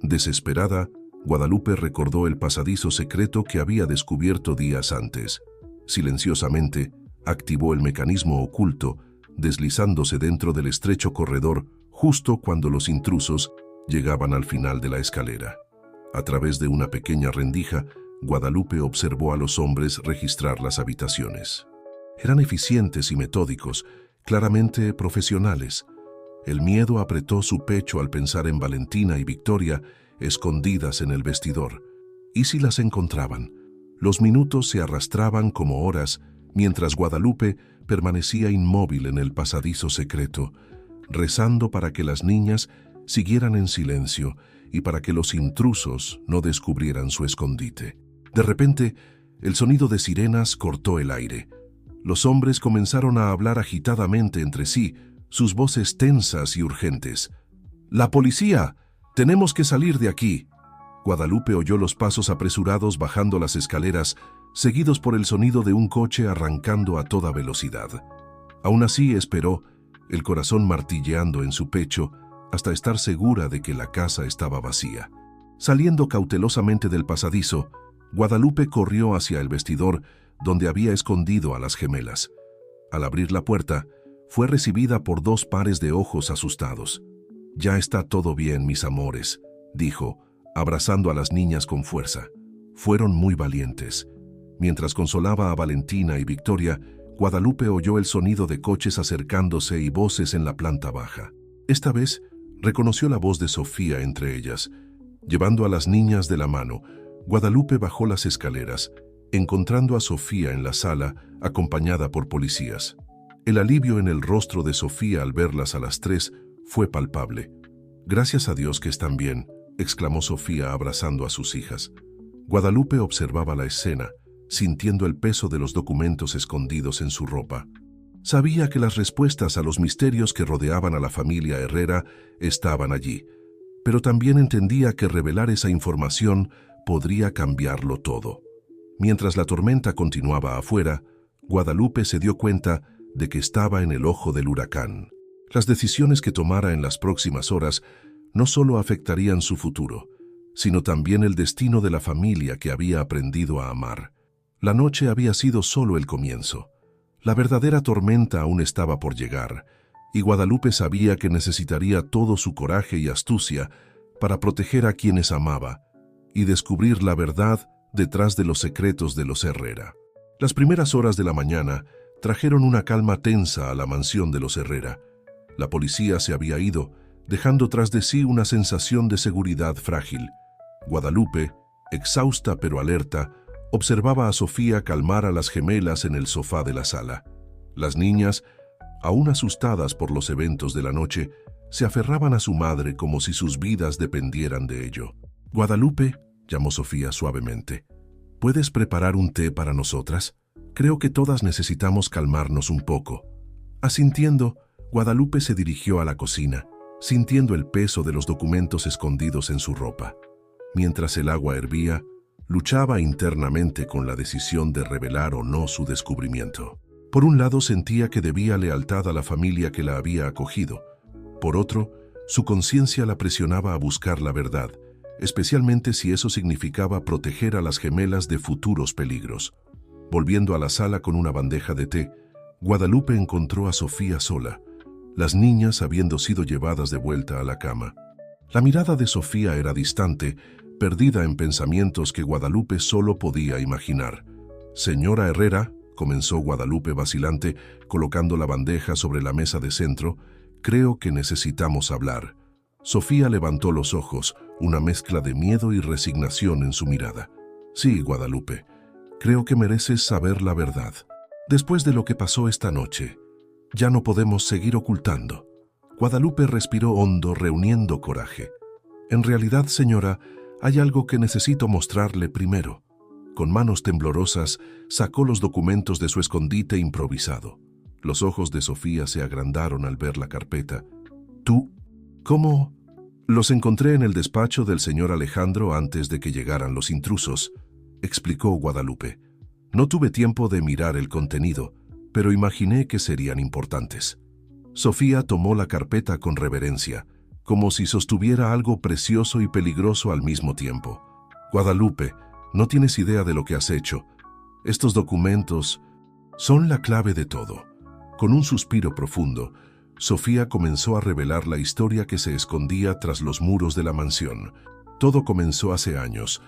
Desesperada, Guadalupe recordó el pasadizo secreto que había descubierto días antes. Silenciosamente, activó el mecanismo oculto, deslizándose dentro del estrecho corredor justo cuando los intrusos llegaban al final de la escalera. A través de una pequeña rendija, Guadalupe observó a los hombres registrar las habitaciones. Eran eficientes y metódicos, claramente profesionales. El miedo apretó su pecho al pensar en Valentina y Victoria escondidas en el vestidor. ¿Y si las encontraban? Los minutos se arrastraban como horas, mientras Guadalupe permanecía inmóvil en el pasadizo secreto, rezando para que las niñas siguieran en silencio y para que los intrusos no descubrieran su escondite. De repente, el sonido de sirenas cortó el aire. Los hombres comenzaron a hablar agitadamente entre sí, sus voces tensas y urgentes. ¡La policía! ¡Tenemos que salir de aquí! Guadalupe oyó los pasos apresurados bajando las escaleras, seguidos por el sonido de un coche arrancando a toda velocidad. Aún así esperó, el corazón martilleando en su pecho, hasta estar segura de que la casa estaba vacía. Saliendo cautelosamente del pasadizo, Guadalupe corrió hacia el vestidor donde había escondido a las gemelas. Al abrir la puerta, fue recibida por 2 pares de ojos asustados. «Ya está todo bien, mis amores», dijo, abrazando a las niñas con fuerza. Fueron muy valientes. Mientras consolaba a Valentina y Victoria, Guadalupe oyó el sonido de coches acercándose y voces en la planta baja. Esta vez, reconoció la voz de Sofía entre ellas. Llevando a las niñas de la mano, Guadalupe bajó las escaleras, encontrando a Sofía en la sala, acompañada por policías. El alivio en el rostro de Sofía al verlas a las 3 fue palpable. «Gracias a Dios que están bien», exclamó Sofía abrazando a sus hijas. Guadalupe observaba la escena, sintiendo el peso de los documentos escondidos en su ropa. Sabía que las respuestas a los misterios que rodeaban a la familia Herrera estaban allí, pero también entendía que revelar esa información podría cambiarlo todo. Mientras la tormenta continuaba afuera, Guadalupe se dio cuenta de que estaba en el ojo del huracán. Las decisiones que tomara en las próximas horas no solo afectarían su futuro, sino también el destino de la familia que había aprendido a amar. La noche había sido solo el comienzo. La verdadera tormenta aún estaba por llegar, y Guadalupe sabía que necesitaría todo su coraje y astucia para proteger a quienes amaba y descubrir la verdad detrás de los secretos de los Herrera. Las primeras horas de la mañana trajeron una calma tensa a la mansión de los Herrera. La policía se había ido, dejando tras de sí una sensación de seguridad frágil. Guadalupe, exhausta pero alerta, observaba a Sofía calmar a las gemelas en el sofá de la sala. Las niñas, aún asustadas por los eventos de la noche, se aferraban a su madre como si sus vidas dependieran de ello. «Guadalupe», llamó Sofía suavemente, «¿puedes preparar un té para nosotras? Creo que todas necesitamos calmarnos un poco». Asintiendo, Guadalupe se dirigió a la cocina, sintiendo el peso de los documentos escondidos en su ropa. Mientras el agua hervía, luchaba internamente con la decisión de revelar o no su descubrimiento. Por un lado sentía que debía lealtad a la familia que la había acogido. Por otro, su conciencia la presionaba a buscar la verdad, especialmente si eso significaba proteger a las gemelas de futuros peligros. Volviendo a la sala con una bandeja de té, Guadalupe encontró a Sofía sola, las niñas habiendo sido llevadas de vuelta a la cama. La mirada de Sofía era distante, perdida en pensamientos que Guadalupe solo podía imaginar. «Señora Herrera», comenzó Guadalupe vacilante, colocando la bandeja sobre la mesa de centro, «creo que necesitamos hablar». Sofía levantó los ojos, una mezcla de miedo y resignación en su mirada. «Sí, Guadalupe, creo que mereces saber la verdad. Después de lo que pasó esta noche, ya no podemos seguir ocultando». Guadalupe respiró hondo, reuniendo coraje. «En realidad, señora, hay algo que necesito mostrarle primero». Con manos temblorosas, sacó los documentos de su escondite improvisado. Los ojos de Sofía se agrandaron al ver la carpeta. «¿Tú? ¿Cómo?» «Los encontré en el despacho del señor Alejandro antes de que llegaran los intrusos», explicó Guadalupe. «No tuve tiempo de mirar el contenido, pero imaginé que serían importantes». Sofía tomó la carpeta con reverencia, como si sostuviera algo precioso y peligroso al mismo tiempo. «Guadalupe, no tienes idea de lo que has hecho. Estos documentos son la clave de todo». Con un suspiro profundo, Sofía comenzó a revelar la historia que se escondía tras los muros de la mansión. Todo comenzó hace años,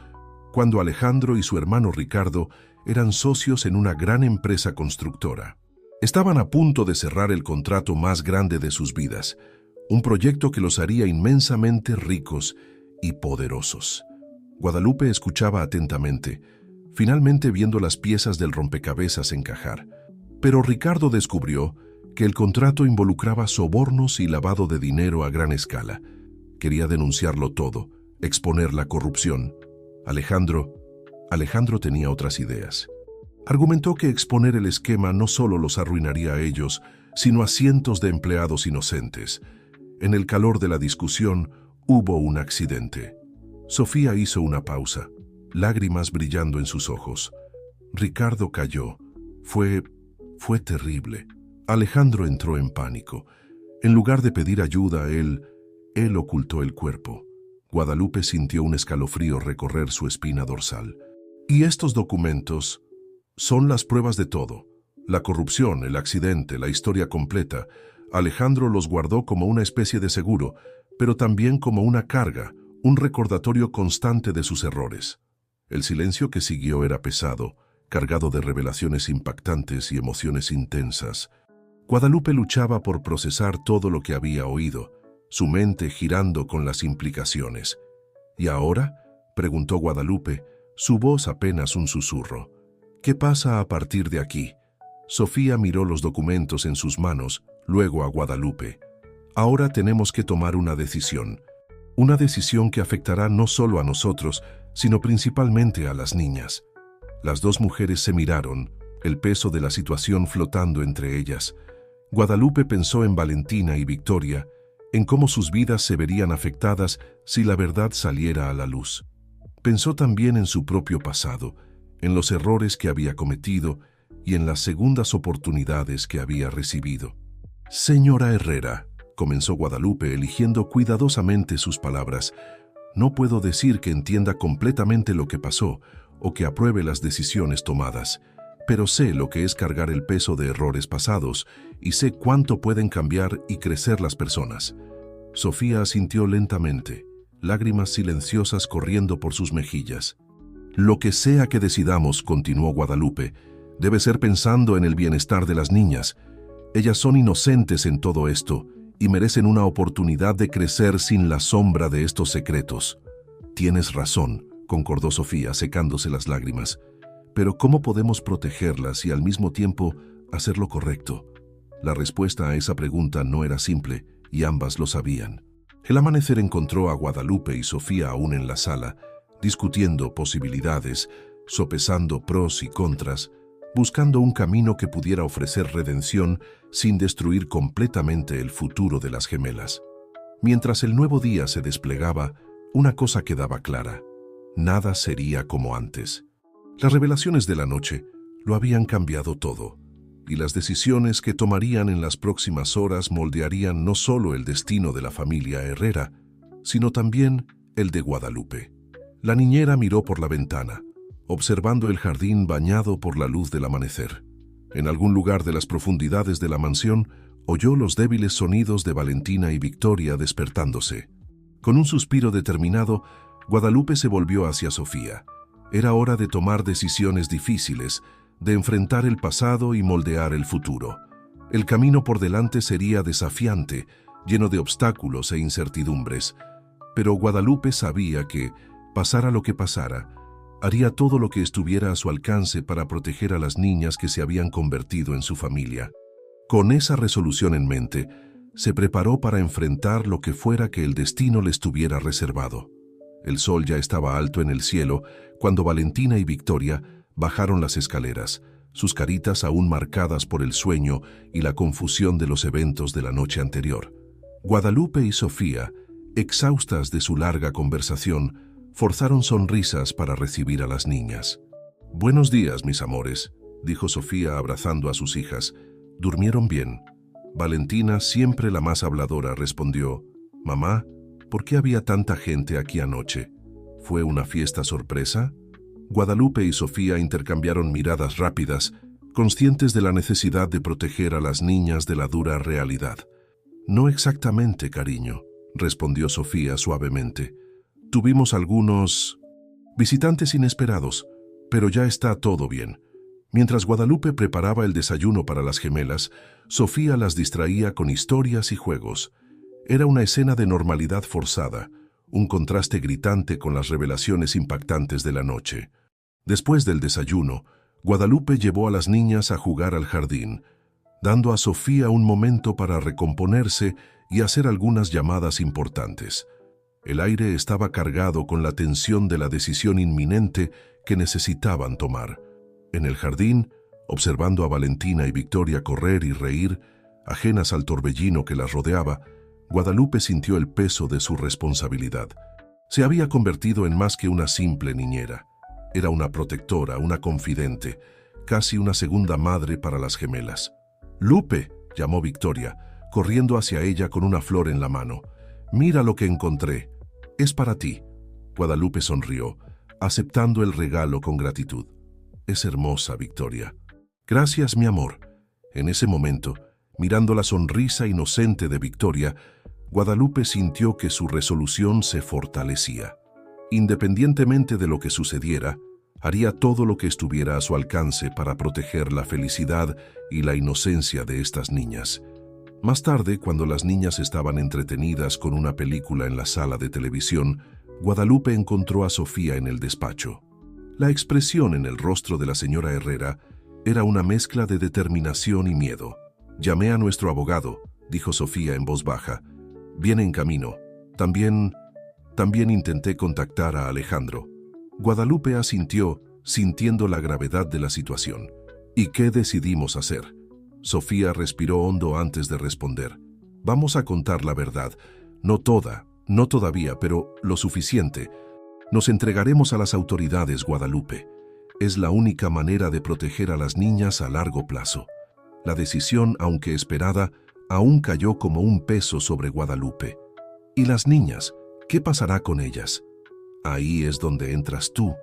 cuando Alejandro y su hermano Ricardo eran socios en una gran empresa constructora. Estaban a punto de cerrar el contrato más grande de sus vidas, un proyecto que los haría inmensamente ricos y poderosos. Guadalupe escuchaba atentamente, finalmente viendo las piezas del rompecabezas encajar. Pero Ricardo descubrió que el contrato involucraba sobornos y lavado de dinero a gran escala. Quería denunciarlo todo, exponer la corrupción. Alejandro tenía otras ideas. Argumentó que exponer el esquema no solo los arruinaría a ellos, sino a cientos de empleados inocentes. En el calor de la discusión, hubo un accidente. Sofía hizo una pausa, lágrimas brillando en sus ojos. Ricardo cayó. Fue terrible. Alejandro entró en pánico. En lugar de pedir ayuda, él ocultó el cuerpo. Guadalupe sintió un escalofrío recorrer su espina dorsal. Y estos documentos son las pruebas de todo. La corrupción, el accidente, la historia completa. Alejandro los guardó como una especie de seguro, pero también como una carga, un recordatorio constante de sus errores. El silencio que siguió era pesado, cargado de revelaciones impactantes y emociones intensas. Guadalupe luchaba por procesar todo lo que había oído, su mente girando con las implicaciones. ¿Y ahora?, preguntó Guadalupe, su voz apenas un susurro. «¿Qué pasa a partir de aquí?» Sofía miró los documentos en sus manos, luego a Guadalupe. «Ahora tenemos que tomar una decisión que afectará no solo a nosotros, sino principalmente a las niñas». Las dos mujeres se miraron, el peso de la situación flotando entre ellas. Guadalupe pensó en Valentina y Victoria, en cómo sus vidas se verían afectadas si la verdad saliera a la luz. Pensó también en su propio pasado, en los errores que había cometido y en las segundas oportunidades que había recibido. «Señora Herrera», comenzó Guadalupe eligiendo cuidadosamente sus palabras, «no puedo decir que entienda completamente lo que pasó o que apruebe las decisiones tomadas, pero sé lo que es cargar el peso de errores pasados y sé cuánto pueden cambiar y crecer las personas». Sofía asintió lentamente, lágrimas silenciosas corriendo por sus mejillas. «Lo que sea que decidamos», continuó Guadalupe, «debe ser pensando en el bienestar de las niñas. Ellas son inocentes en todo esto y merecen una oportunidad de crecer sin la sombra de estos secretos». «Tienes razón», concordó Sofía, secándose las lágrimas. «Pero ¿cómo podemos protegerlas y al mismo tiempo hacer lo correcto?». La respuesta a esa pregunta no era simple, y ambas lo sabían. El amanecer encontró a Guadalupe y Sofía aún en la sala, discutiendo posibilidades, sopesando pros y contras, buscando un camino que pudiera ofrecer redención sin destruir completamente el futuro de las gemelas. Mientras el nuevo día se desplegaba, una cosa quedaba clara: nada sería como antes. Las revelaciones de la noche lo habían cambiado todo, y las decisiones que tomarían en las próximas horas moldearían no solo el destino de la familia Herrera, sino también el de Guadalupe. La niñera miró por la ventana, observando el jardín bañado por la luz del amanecer. En algún lugar de las profundidades de la mansión, oyó los débiles sonidos de Valentina y Victoria despertándose. Con un suspiro determinado, Guadalupe se volvió hacia Sofía. Era hora de tomar decisiones difíciles, de enfrentar el pasado y moldear el futuro. El camino por delante sería desafiante, lleno de obstáculos e incertidumbres, pero Guadalupe sabía que, pasara lo que pasara, haría todo lo que estuviera a su alcance para proteger a las niñas que se habían convertido en su familia. Con esa resolución en mente, se preparó para enfrentar lo que fuera que el destino les tuviera reservado. El sol ya estaba alto en el cielo cuando Valentina y Victoria bajaron las escaleras, sus caritas aún marcadas por el sueño y la confusión de los eventos de la noche anterior. Guadalupe y Sofía, exhaustas de su larga conversación, forzaron sonrisas para recibir a las niñas. «Buenos días, mis amores», dijo Sofía abrazando a sus hijas. «¿Durmieron bien?». Valentina, siempre la más habladora, respondió: «Mamá, ¿por qué había tanta gente aquí anoche? ¿Fue una fiesta sorpresa?». Guadalupe y Sofía intercambiaron miradas rápidas, conscientes de la necesidad de proteger a las niñas de la dura realidad. «No exactamente, cariño», respondió Sofía suavemente. «Tuvimos algunos visitantes inesperados, pero ya está todo bien». Mientras Guadalupe preparaba el desayuno para las gemelas, Sofía las distraía con historias y juegos. Era una escena de normalidad forzada, un contraste gritante con las revelaciones impactantes de la noche. Después del desayuno, Guadalupe llevó a las niñas a jugar al jardín, dando a Sofía un momento para recomponerse y hacer algunas llamadas importantes. El aire estaba cargado con la tensión de la decisión inminente que necesitaban tomar. En el jardín, observando a Valentina y Victoria correr y reír, ajenas al torbellino que las rodeaba, Guadalupe sintió el peso de su responsabilidad. Se había convertido en más que una simple niñera. Era una protectora, una confidente, casi una segunda madre para las gemelas. «Lupe», llamó Victoria, corriendo hacia ella con una flor en la mano. «Mira lo que encontré. Es para ti». Guadalupe sonrió, aceptando el regalo con gratitud. «Es hermosa, Victoria». «Gracias, mi amor». En ese momento, mirando la sonrisa inocente de Victoria, Guadalupe sintió que su resolución se fortalecía. Independientemente de lo que sucediera, haría todo lo que estuviera a su alcance para proteger la felicidad y la inocencia de estas niñas. Más tarde, cuando las niñas estaban entretenidas con una película en la sala de televisión, Guadalupe encontró a Sofía en el despacho. La expresión en el rostro de la señora Herrera era una mezcla de determinación y miedo. «Llamé a nuestro abogado», dijo Sofía en voz baja. «Viene en camino. También intenté contactar a Alejandro». Guadalupe asintió, sintiendo la gravedad de la situación. «¿Y qué decidimos hacer?». Sofía respiró hondo antes de responder. «Vamos a contar la verdad. No toda, no todavía, pero lo suficiente. Nos entregaremos a las autoridades, Guadalupe. Es la única manera de proteger a las niñas a largo plazo. La decisión, aunque esperada, aún cayó como un peso sobre Guadalupe. ¿Y las niñas? ¿Qué pasará con ellas? Ahí es donde entras tú,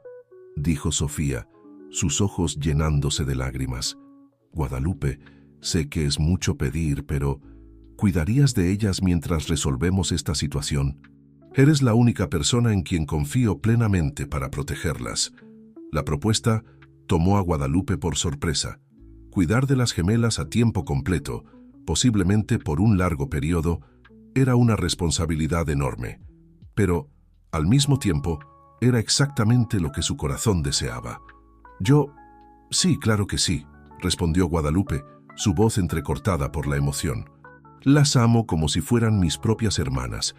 dijo Sofía, sus ojos llenándose de lágrimas. Guadalupe, sé que es mucho pedir, pero ¿cuidarías de ellas mientras resolvemos esta situación? Eres la única persona en quien confío plenamente para protegerlas. La propuesta tomó a Guadalupe por sorpresa. Cuidar de las gemelas a tiempo completo, posiblemente por un largo periodo, era una responsabilidad enorme. Pero, al mismo tiempo, era exactamente lo que su corazón deseaba. Sí, claro que sí, respondió Guadalupe, su voz entrecortada por la emoción. Las amo como si fueran mis propias hermanas.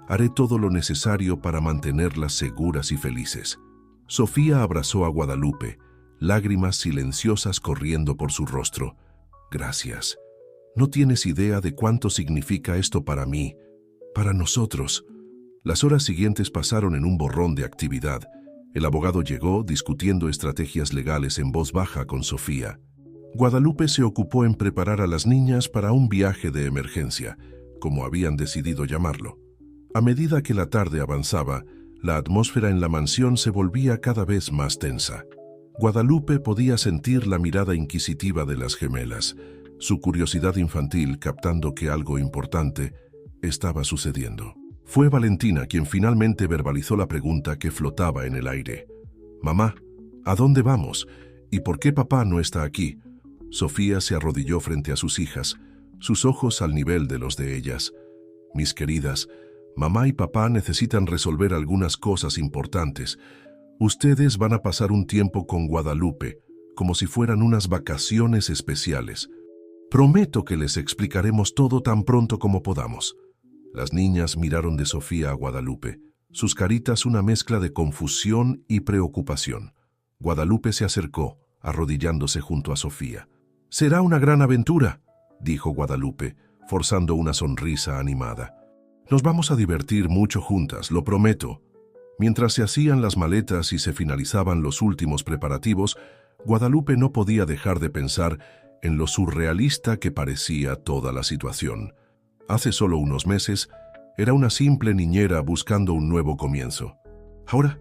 Haré todo lo necesario para mantenerlas seguras y felices. Sofía abrazó a Guadalupe, lágrimas silenciosas corriendo por su rostro. Gracias. No tienes idea de cuánto significa esto para mí, para nosotros. Las horas siguientes pasaron en un borrón de actividad. El abogado llegó discutiendo estrategias legales en voz baja con Sofía. Guadalupe se ocupó en preparar a las niñas para un viaje de emergencia, como habían decidido llamarlo. A medida que la tarde avanzaba, la atmósfera en la mansión se volvía cada vez más tensa. Guadalupe podía sentir la mirada inquisitiva de las gemelas, su curiosidad infantil captando que algo importante estaba sucediendo. Fue Valentina quien finalmente verbalizó la pregunta que flotaba en el aire. «Mamá, ¿a dónde vamos? ¿Y por qué papá no está aquí?» Sofía se arrodilló frente a sus hijas, sus ojos al nivel de los de ellas. «Mis queridas, mamá y papá necesitan resolver algunas cosas importantes. Ustedes van a pasar un tiempo con Guadalupe, como si fueran unas vacaciones especiales. Prometo que les explicaremos todo tan pronto como podamos». Las niñas miraron de Sofía a Guadalupe, sus caritas una mezcla de confusión y preocupación. Guadalupe se acercó, arrodillándose junto a Sofía. «Será una gran aventura», dijo Guadalupe, forzando una sonrisa animada. «Nos vamos a divertir mucho juntas, lo prometo». Mientras se hacían las maletas y se finalizaban los últimos preparativos, Guadalupe no podía dejar de pensar en lo surrealista que parecía toda la situación. Hace solo unos meses, era una simple niñera buscando un nuevo comienzo. Ahora,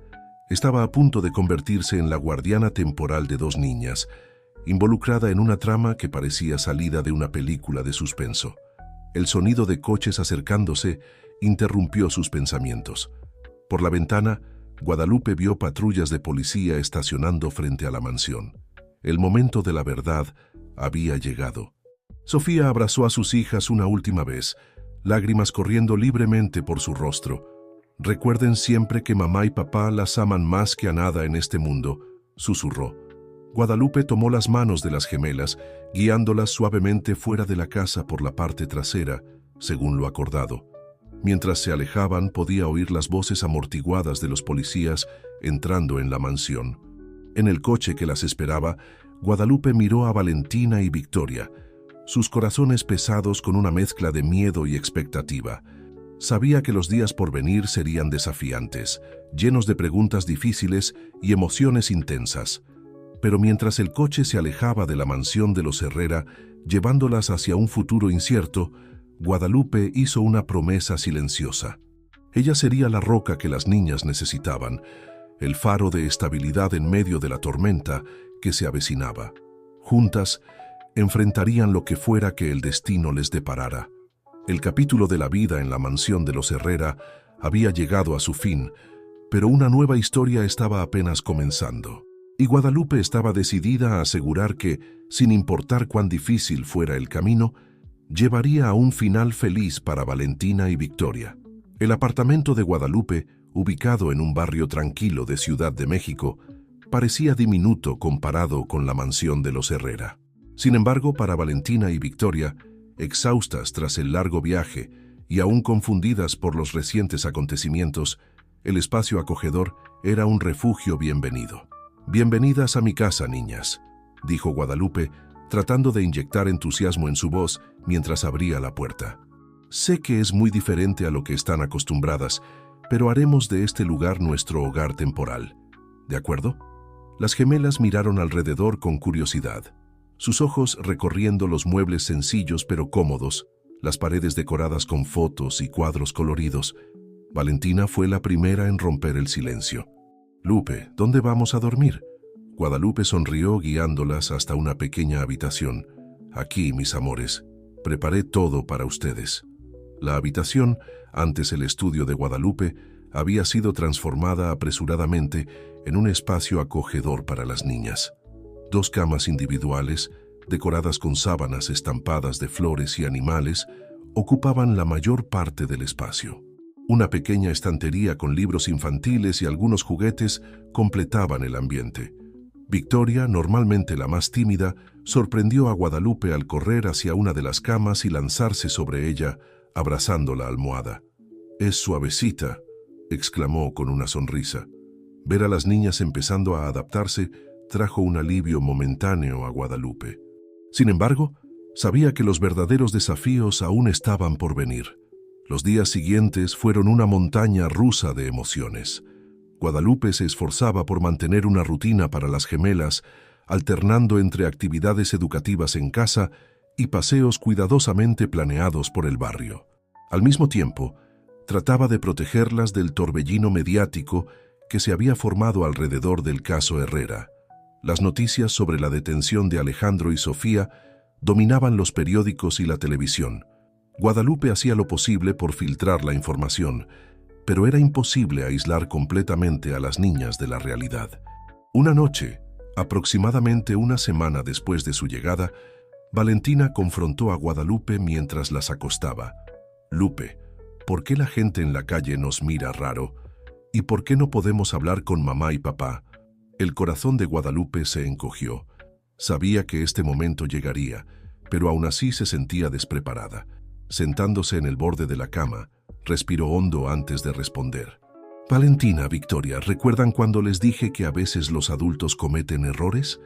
estaba a punto de convertirse en la guardiana temporal de dos niñas, involucrada en una trama que parecía salida de una película de suspenso. El sonido de coches acercándose interrumpió sus pensamientos. Por la ventana, Guadalupe vio patrullas de policía estacionando frente a la mansión. El momento de la verdad había llegado. Sofía abrazó a sus hijas una última vez, lágrimas corriendo libremente por su rostro. «Recuerden siempre que mamá y papá las aman más que a nada en este mundo», susurró. Guadalupe tomó las manos de las gemelas, guiándolas suavemente fuera de la casa por la parte trasera, según lo acordado. Mientras se alejaban, podía oír las voces amortiguadas de los policías entrando en la mansión. En el coche que las esperaba, Guadalupe miró a Valentina y Victoria, sus corazones pesados con una mezcla de miedo y expectativa. Sabía que los días por venir serían desafiantes, llenos de preguntas difíciles y emociones intensas. Pero mientras el coche se alejaba de la mansión de los Herrera, llevándolas hacia un futuro incierto, Guadalupe hizo una promesa silenciosa. Ella sería la roca que las niñas necesitaban, el faro de estabilidad en medio de la tormenta que se avecinaba. Juntas, enfrentarían lo que fuera que el destino les deparara. El capítulo de la vida en la mansión de los Herrera había llegado a su fin, pero una nueva historia estaba apenas comenzando. Y Guadalupe estaba decidida a asegurar que, sin importar cuán difícil fuera el camino, llevaría a un final feliz para Valentina y Victoria. El apartamento de Guadalupe, ubicado en un barrio tranquilo de Ciudad de México, parecía diminuto comparado con la mansión de los Herrera. Sin embargo, para Valentina y Victoria, exhaustas tras el largo viaje y aún confundidas por los recientes acontecimientos, el espacio acogedor era un refugio bienvenido. «Bienvenidas a mi casa, niñas», dijo Guadalupe, tratando de inyectar entusiasmo en su voz mientras abría la puerta. «Sé que es muy diferente a lo que están acostumbradas, pero haremos de este lugar nuestro hogar temporal. ¿De acuerdo? Las gemelas miraron alrededor con curiosidad, sus ojos recorriendo los muebles sencillos pero cómodos, las paredes decoradas con fotos y cuadros coloridos. Valentina fue la primera en romper el silencio. «Lupe, ¿dónde vamos a dormir?» Guadalupe sonrió guiándolas hasta una pequeña habitación. «Aquí, mis amores, preparé todo para ustedes». La habitación, antes el estudio de Guadalupe, había sido transformada apresuradamente en un espacio acogedor para las niñas. 2 camas individuales, decoradas con sábanas estampadas de flores y animales, ocupaban la mayor parte del espacio. Una pequeña estantería con libros infantiles y algunos juguetes completaban el ambiente. Victoria, normalmente la más tímida, sorprendió a Guadalupe al correr hacia una de las camas y lanzarse sobre ella, abrazando la almohada. «Es suavecita», exclamó con una sonrisa. Ver a las niñas empezando a adaptarse trajo un alivio momentáneo a Guadalupe. Sin embargo, sabía que los verdaderos desafíos aún estaban por venir. Los días siguientes fueron una montaña rusa de emociones. Guadalupe se esforzaba por mantener una rutina para las gemelas, alternando entre actividades educativas en casa y paseos cuidadosamente planeados por el barrio. Al mismo tiempo, trataba de protegerlas del torbellino mediático que se había formado alrededor del caso Herrera. Las noticias sobre la detención de Alejandro y Sofía dominaban los periódicos y la televisión. Guadalupe hacía lo posible por filtrar la información, pero era imposible aislar completamente a las niñas de la realidad. Una noche, aproximadamente una semana después de su llegada, Valentina confrontó a Guadalupe mientras las acostaba. «Lupe, ¿por qué la gente en la calle nos mira raro? ¿Y por qué no podemos hablar con mamá y papá?» El corazón de Guadalupe se encogió. Sabía que este momento llegaría, pero aún así se sentía despreparada. Sentándose en el borde de la cama, respiró hondo antes de responder. «Valentina, Victoria, ¿recuerdan cuando les dije que a veces los adultos cometen errores?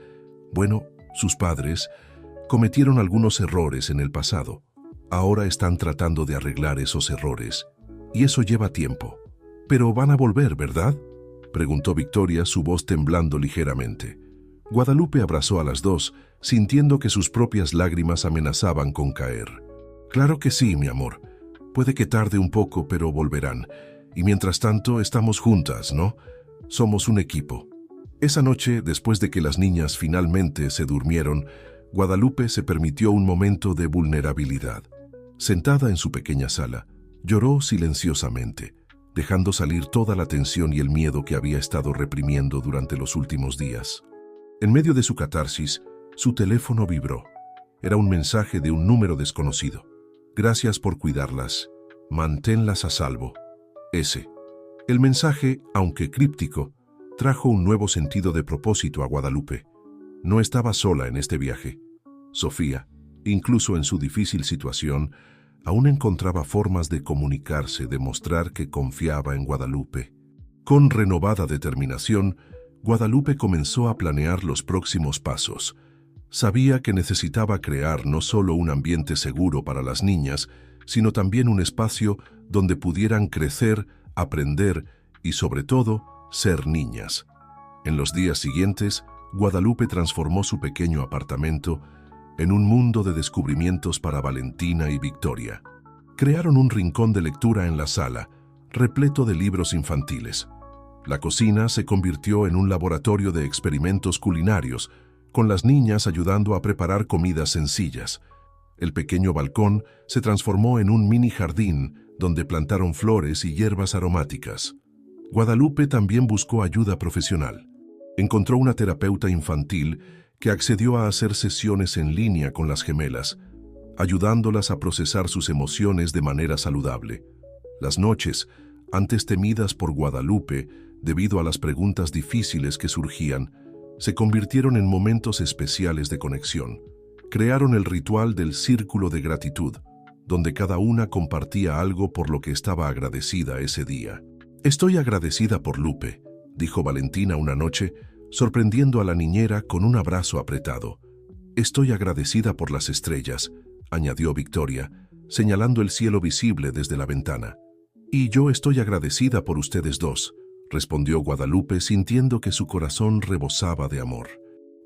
Bueno, sus padres cometieron algunos errores en el pasado. Ahora están tratando de arreglar esos errores, y eso lleva tiempo. Pero van a volver, ¿verdad?», preguntó Victoria, su voz temblando ligeramente. Guadalupe abrazó a las dos, sintiendo que sus propias lágrimas amenazaban con caer. «Claro que sí, mi amor. Puede que tarde un poco, pero volverán. Y mientras tanto, estamos juntas, ¿no? Somos un equipo». Esa noche, después de que las niñas finalmente se durmieron, Guadalupe se permitió un momento de vulnerabilidad. Sentada en su pequeña sala, lloró silenciosamente, dejando salir toda la tensión y el miedo que había estado reprimiendo durante los últimos días. En medio de su catarsis, su teléfono vibró. Era un mensaje de un número desconocido. «Gracias por cuidarlas. Manténlas a salvo. S». El mensaje, aunque críptico, trajo un nuevo sentido de propósito a Guadalupe. No estaba sola en este viaje. Sofía, incluso en su difícil situación, aún encontraba formas de comunicarse, de mostrar que confiaba en Guadalupe. Con renovada determinación, Guadalupe comenzó a planear los próximos pasos. Sabía que necesitaba crear no solo un ambiente seguro para las niñas, sino también un espacio donde pudieran crecer, aprender y, sobre todo, ser niñas. En los días siguientes, Guadalupe transformó su pequeño apartamento en un mundo de descubrimientos para Valentina y Victoria. Crearon un rincón de lectura en la sala, repleto de libros infantiles. La cocina se convirtió en un laboratorio de experimentos culinarios, con las niñas ayudando a preparar comidas sencillas. El pequeño balcón se transformó en un mini jardín donde plantaron flores y hierbas aromáticas. Guadalupe también buscó ayuda profesional. Encontró una terapeuta infantil que accedió a hacer sesiones en línea con las gemelas, ayudándolas a procesar sus emociones de manera saludable. Las noches, antes temidas por Guadalupe debido a las preguntas difíciles que surgían, se convirtieron en momentos especiales de conexión. Crearon el ritual del círculo de gratitud, donde cada una compartía algo por lo que estaba agradecida ese día. «Estoy agradecida por Lupe», dijo Valentina una noche, sorprendiendo a la niñera con un abrazo apretado. «Estoy agradecida por las estrellas», añadió Victoria, señalando el cielo visible desde la ventana. Y yo estoy agradecida por ustedes dos, respondió Guadalupe sintiendo que su corazón rebosaba de amor.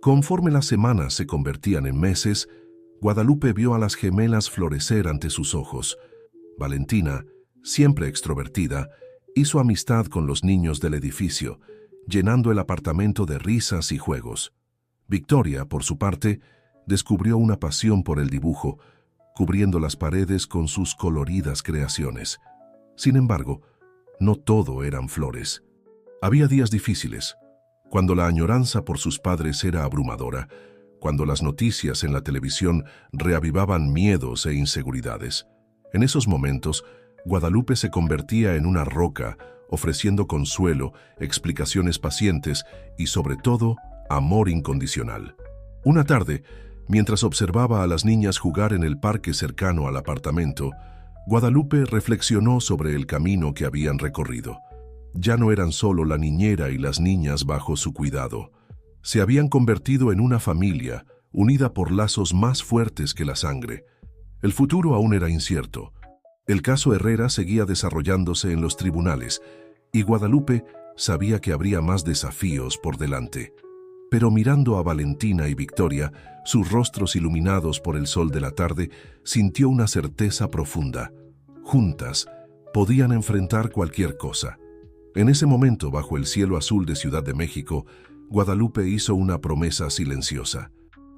Conforme las semanas se convertían en meses, Guadalupe vio a las gemelas florecer ante sus ojos. Valentina, siempre extrovertida, hizo amistad con los niños del edificio, llenando el apartamento de risas y juegos. Victoria, por su parte, descubrió una pasión por el dibujo, cubriendo las paredes con sus coloridas creaciones. Sin embargo, no todo eran flores. Había días difíciles, cuando la añoranza por sus padres era abrumadora, cuando las noticias en la televisión reavivaban miedos e inseguridades. En esos momentos, Guadalupe se convertía en una roca, ofreciendo consuelo, explicaciones pacientes y, sobre todo, amor incondicional. Una tarde, mientras observaba a las niñas jugar en el parque cercano al apartamento, Guadalupe reflexionó sobre el camino que habían recorrido. Ya no eran solo la niñera y las niñas bajo su cuidado. Se habían convertido en una familia, unida por lazos más fuertes que la sangre. El futuro aún era incierto. El caso Herrera seguía desarrollándose en los tribunales, y Guadalupe sabía que habría más desafíos por delante. Pero mirando a Valentina y Victoria, sus rostros iluminados por el sol de la tarde, sintió una certeza profunda. Juntas, podían enfrentar cualquier cosa. En ese momento, bajo el cielo azul de Ciudad de México, Guadalupe hizo una promesa silenciosa.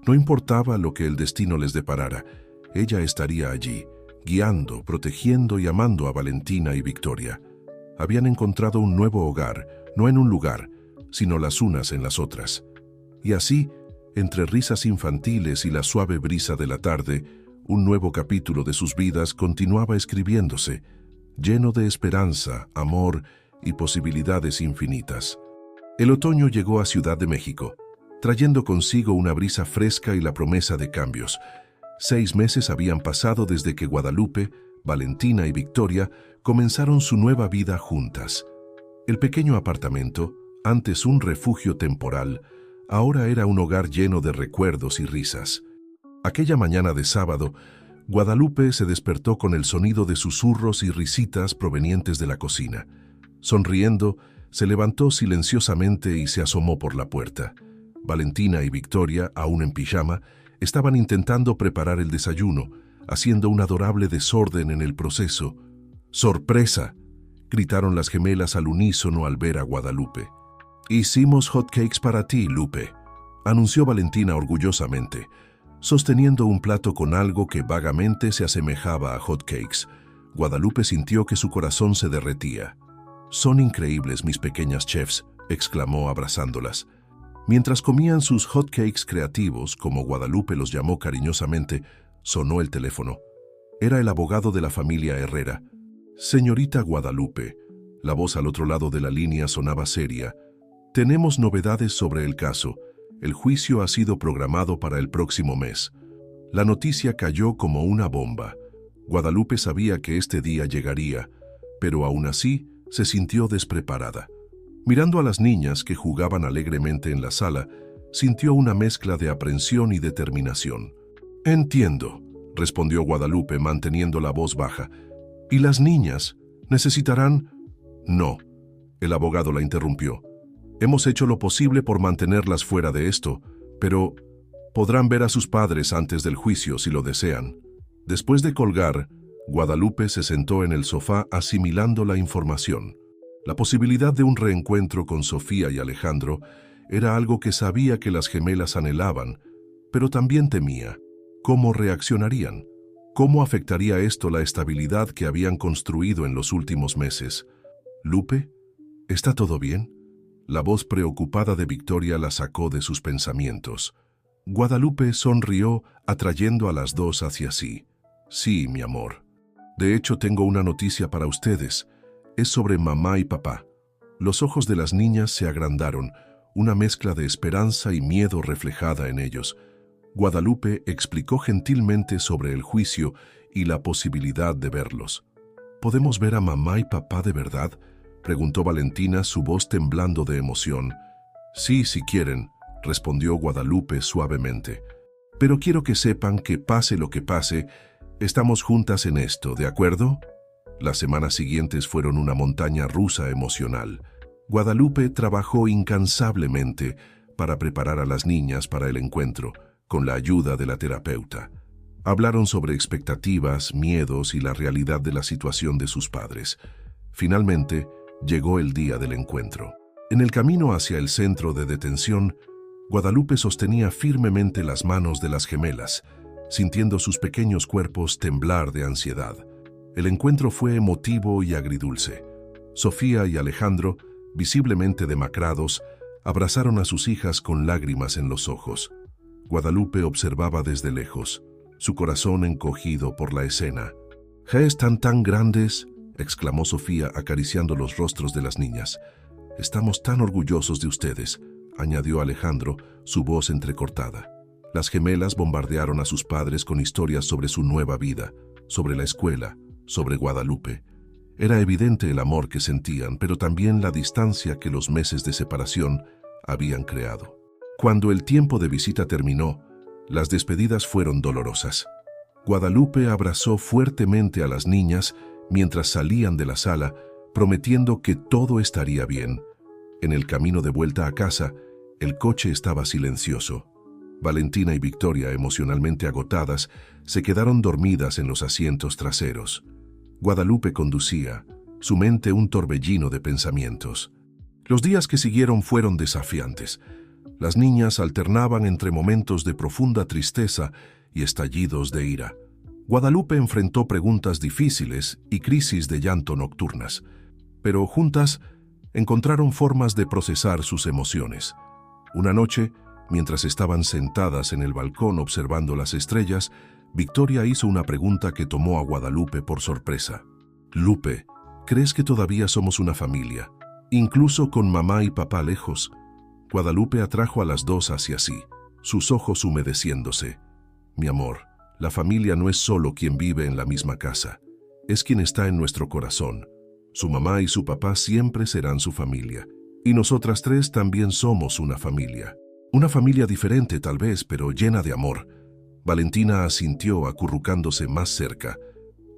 No importaba lo que el destino les deparara, ella estaría allí, guiando, protegiendo y amando a Valentina y Victoria. Habían encontrado un nuevo hogar, no en un lugar, sino las unas en las otras. Y así, entre risas infantiles y la suave brisa de la tarde, un nuevo capítulo de sus vidas continuaba escribiéndose, lleno de esperanza, amor y posibilidades infinitas. El otoño llegó a Ciudad de México, trayendo consigo una brisa fresca y la promesa de cambios. 6 meses habían pasado desde que Guadalupe, Valentina y Victoria comenzaron su nueva vida juntas. El pequeño apartamento, antes un refugio temporal, ahora era un hogar lleno de recuerdos y risas. Aquella mañana de sábado, Guadalupe se despertó con el sonido de susurros y risitas provenientes de la cocina. Sonriendo, se levantó silenciosamente y se asomó por la puerta. Valentina y Victoria, aún en pijama, estaban intentando preparar el desayuno, haciendo un adorable desorden en el proceso. ¡Sorpresa!, gritaron las gemelas al unísono al ver a Guadalupe. «Hicimos hotcakes para ti, Lupe», anunció Valentina orgullosamente, sosteniendo un plato con algo que vagamente se asemejaba a hotcakes. Guadalupe sintió que su corazón se derretía. «Son increíbles, mis pequeñas chefs», exclamó abrazándolas. Mientras comían sus hotcakes creativos, como Guadalupe los llamó cariñosamente, sonó el teléfono. Era el abogado de la familia Herrera. «Señorita Guadalupe», la voz al otro lado de la línea sonaba seria. «Tenemos novedades sobre el caso. El juicio ha sido programado para el próximo mes». La noticia cayó como una bomba. Guadalupe sabía que este día llegaría, pero aún así se sintió despreparada. Mirando a las niñas que jugaban alegremente en la sala, sintió una mezcla de aprensión y determinación. «Entiendo», respondió Guadalupe manteniendo la voz baja. «¿Y las niñas necesitarán...?» «No», el abogado la interrumpió. «Hemos hecho lo posible por mantenerlas fuera de esto, pero podrán ver a sus padres antes del juicio si lo desean». Después de colgar, Guadalupe se sentó en el sofá asimilando la información. La posibilidad de un reencuentro con Sofía y Alejandro era algo que sabía que las gemelas anhelaban, pero también temía. ¿Cómo reaccionarían? ¿Cómo afectaría esto la estabilidad que habían construido en los últimos meses? «Lupe, ¿está todo bien?». La voz preocupada de Victoria la sacó de sus pensamientos. Guadalupe sonrió, atrayendo a las dos hacia sí. «Sí, mi amor. De hecho, tengo una noticia para ustedes. Es sobre mamá y papá». Los ojos de las niñas se agrandaron, una mezcla de esperanza y miedo reflejada en ellos. Guadalupe explicó gentilmente sobre el juicio y la posibilidad de verlos. «¿Podemos ver a mamá y papá de verdad?», preguntó Valentina, su voz temblando de emoción. «Sí, si quieren», respondió Guadalupe suavemente. «Pero quiero que sepan que pase lo que pase, estamos juntas en esto, ¿de acuerdo?». Las semanas siguientes fueron una montaña rusa emocional. Guadalupe trabajó incansablemente para preparar a las niñas para el encuentro, con la ayuda de la terapeuta. Hablaron sobre expectativas, miedos y la realidad de la situación de sus padres. Finalmente, llegó el día del encuentro. En el camino hacia el centro de detención, Guadalupe sostenía firmemente las manos de las gemelas, sintiendo sus pequeños cuerpos temblar de ansiedad. El encuentro fue emotivo y agridulce. Sofía y Alejandro, visiblemente demacrados, abrazaron a sus hijas con lágrimas en los ojos. Guadalupe observaba desde lejos, su corazón encogido por la escena. «¿Ya están tan grandes?», exclamó Sofía acariciando los rostros de las niñas. «Estamos tan orgullosos de ustedes», añadió Alejandro, su voz entrecortada. Las gemelas bombardearon a sus padres con historias sobre su nueva vida, sobre la escuela, sobre Guadalupe. Era evidente el amor que sentían, pero también la distancia que los meses de separación habían creado. Cuando el tiempo de visita terminó, las despedidas fueron dolorosas. Guadalupe abrazó fuertemente a las niñas mientras salían de la sala, prometiendo que todo estaría bien. En el camino de vuelta a casa, el coche estaba silencioso. Valentina y Victoria, emocionalmente agotadas, se quedaron dormidas en los asientos traseros. Guadalupe conducía, su mente un torbellino de pensamientos. Los días que siguieron fueron desafiantes. Las niñas alternaban entre momentos de profunda tristeza y estallidos de ira. Guadalupe enfrentó preguntas difíciles y crisis de llanto nocturnas, pero juntas encontraron formas de procesar sus emociones. Una noche, mientras estaban sentadas en el balcón observando las estrellas, Victoria hizo una pregunta que tomó a Guadalupe por sorpresa. «Lupe, ¿crees que todavía somos una familia, incluso con mamá y papá lejos?» Guadalupe atrajo a las dos hacia sí, sus ojos humedeciéndose. «Mi amor, la familia no es solo quien vive en la misma casa, es quien está en nuestro corazón. Su mamá y su papá siempre serán su familia, y nosotras tres también somos una familia. Una familia diferente tal vez, pero llena de amor». Valentina asintió acurrucándose más cerca.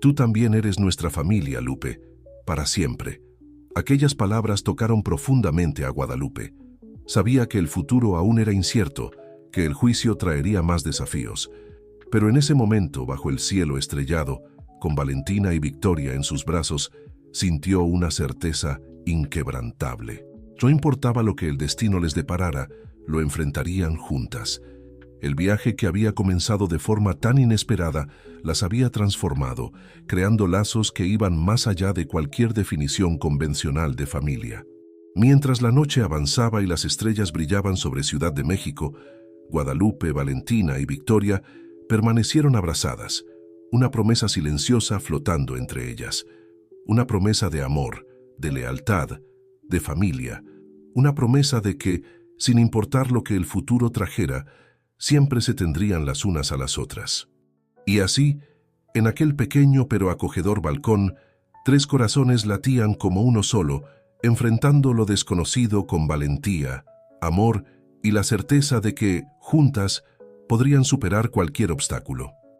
«Tú también eres nuestra familia, Lupe, para siempre». Aquellas palabras tocaron profundamente a Guadalupe. Sabía que el futuro aún era incierto, que el juicio traería más desafíos. Pero en ese momento, bajo el cielo estrellado, con Valentina y Victoria en sus brazos, sintió una certeza inquebrantable. No importaba lo que el destino les deparara, lo enfrentarían juntas. El viaje que había comenzado de forma tan inesperada las había transformado, creando lazos que iban más allá de cualquier definición convencional de familia. Mientras la noche avanzaba y las estrellas brillaban sobre Ciudad de México, Guadalupe, Valentina y Victoria permanecieron abrazadas, una promesa silenciosa flotando entre ellas. Una promesa de amor, de lealtad, de familia, una promesa de que, sin importar lo que el futuro trajera, siempre se tendrían las unas a las otras. Y así, en aquel pequeño pero acogedor balcón, tres corazones latían como uno solo, enfrentando lo desconocido con valentía, amor y la certeza de que, juntas, podrían superar cualquier obstáculo.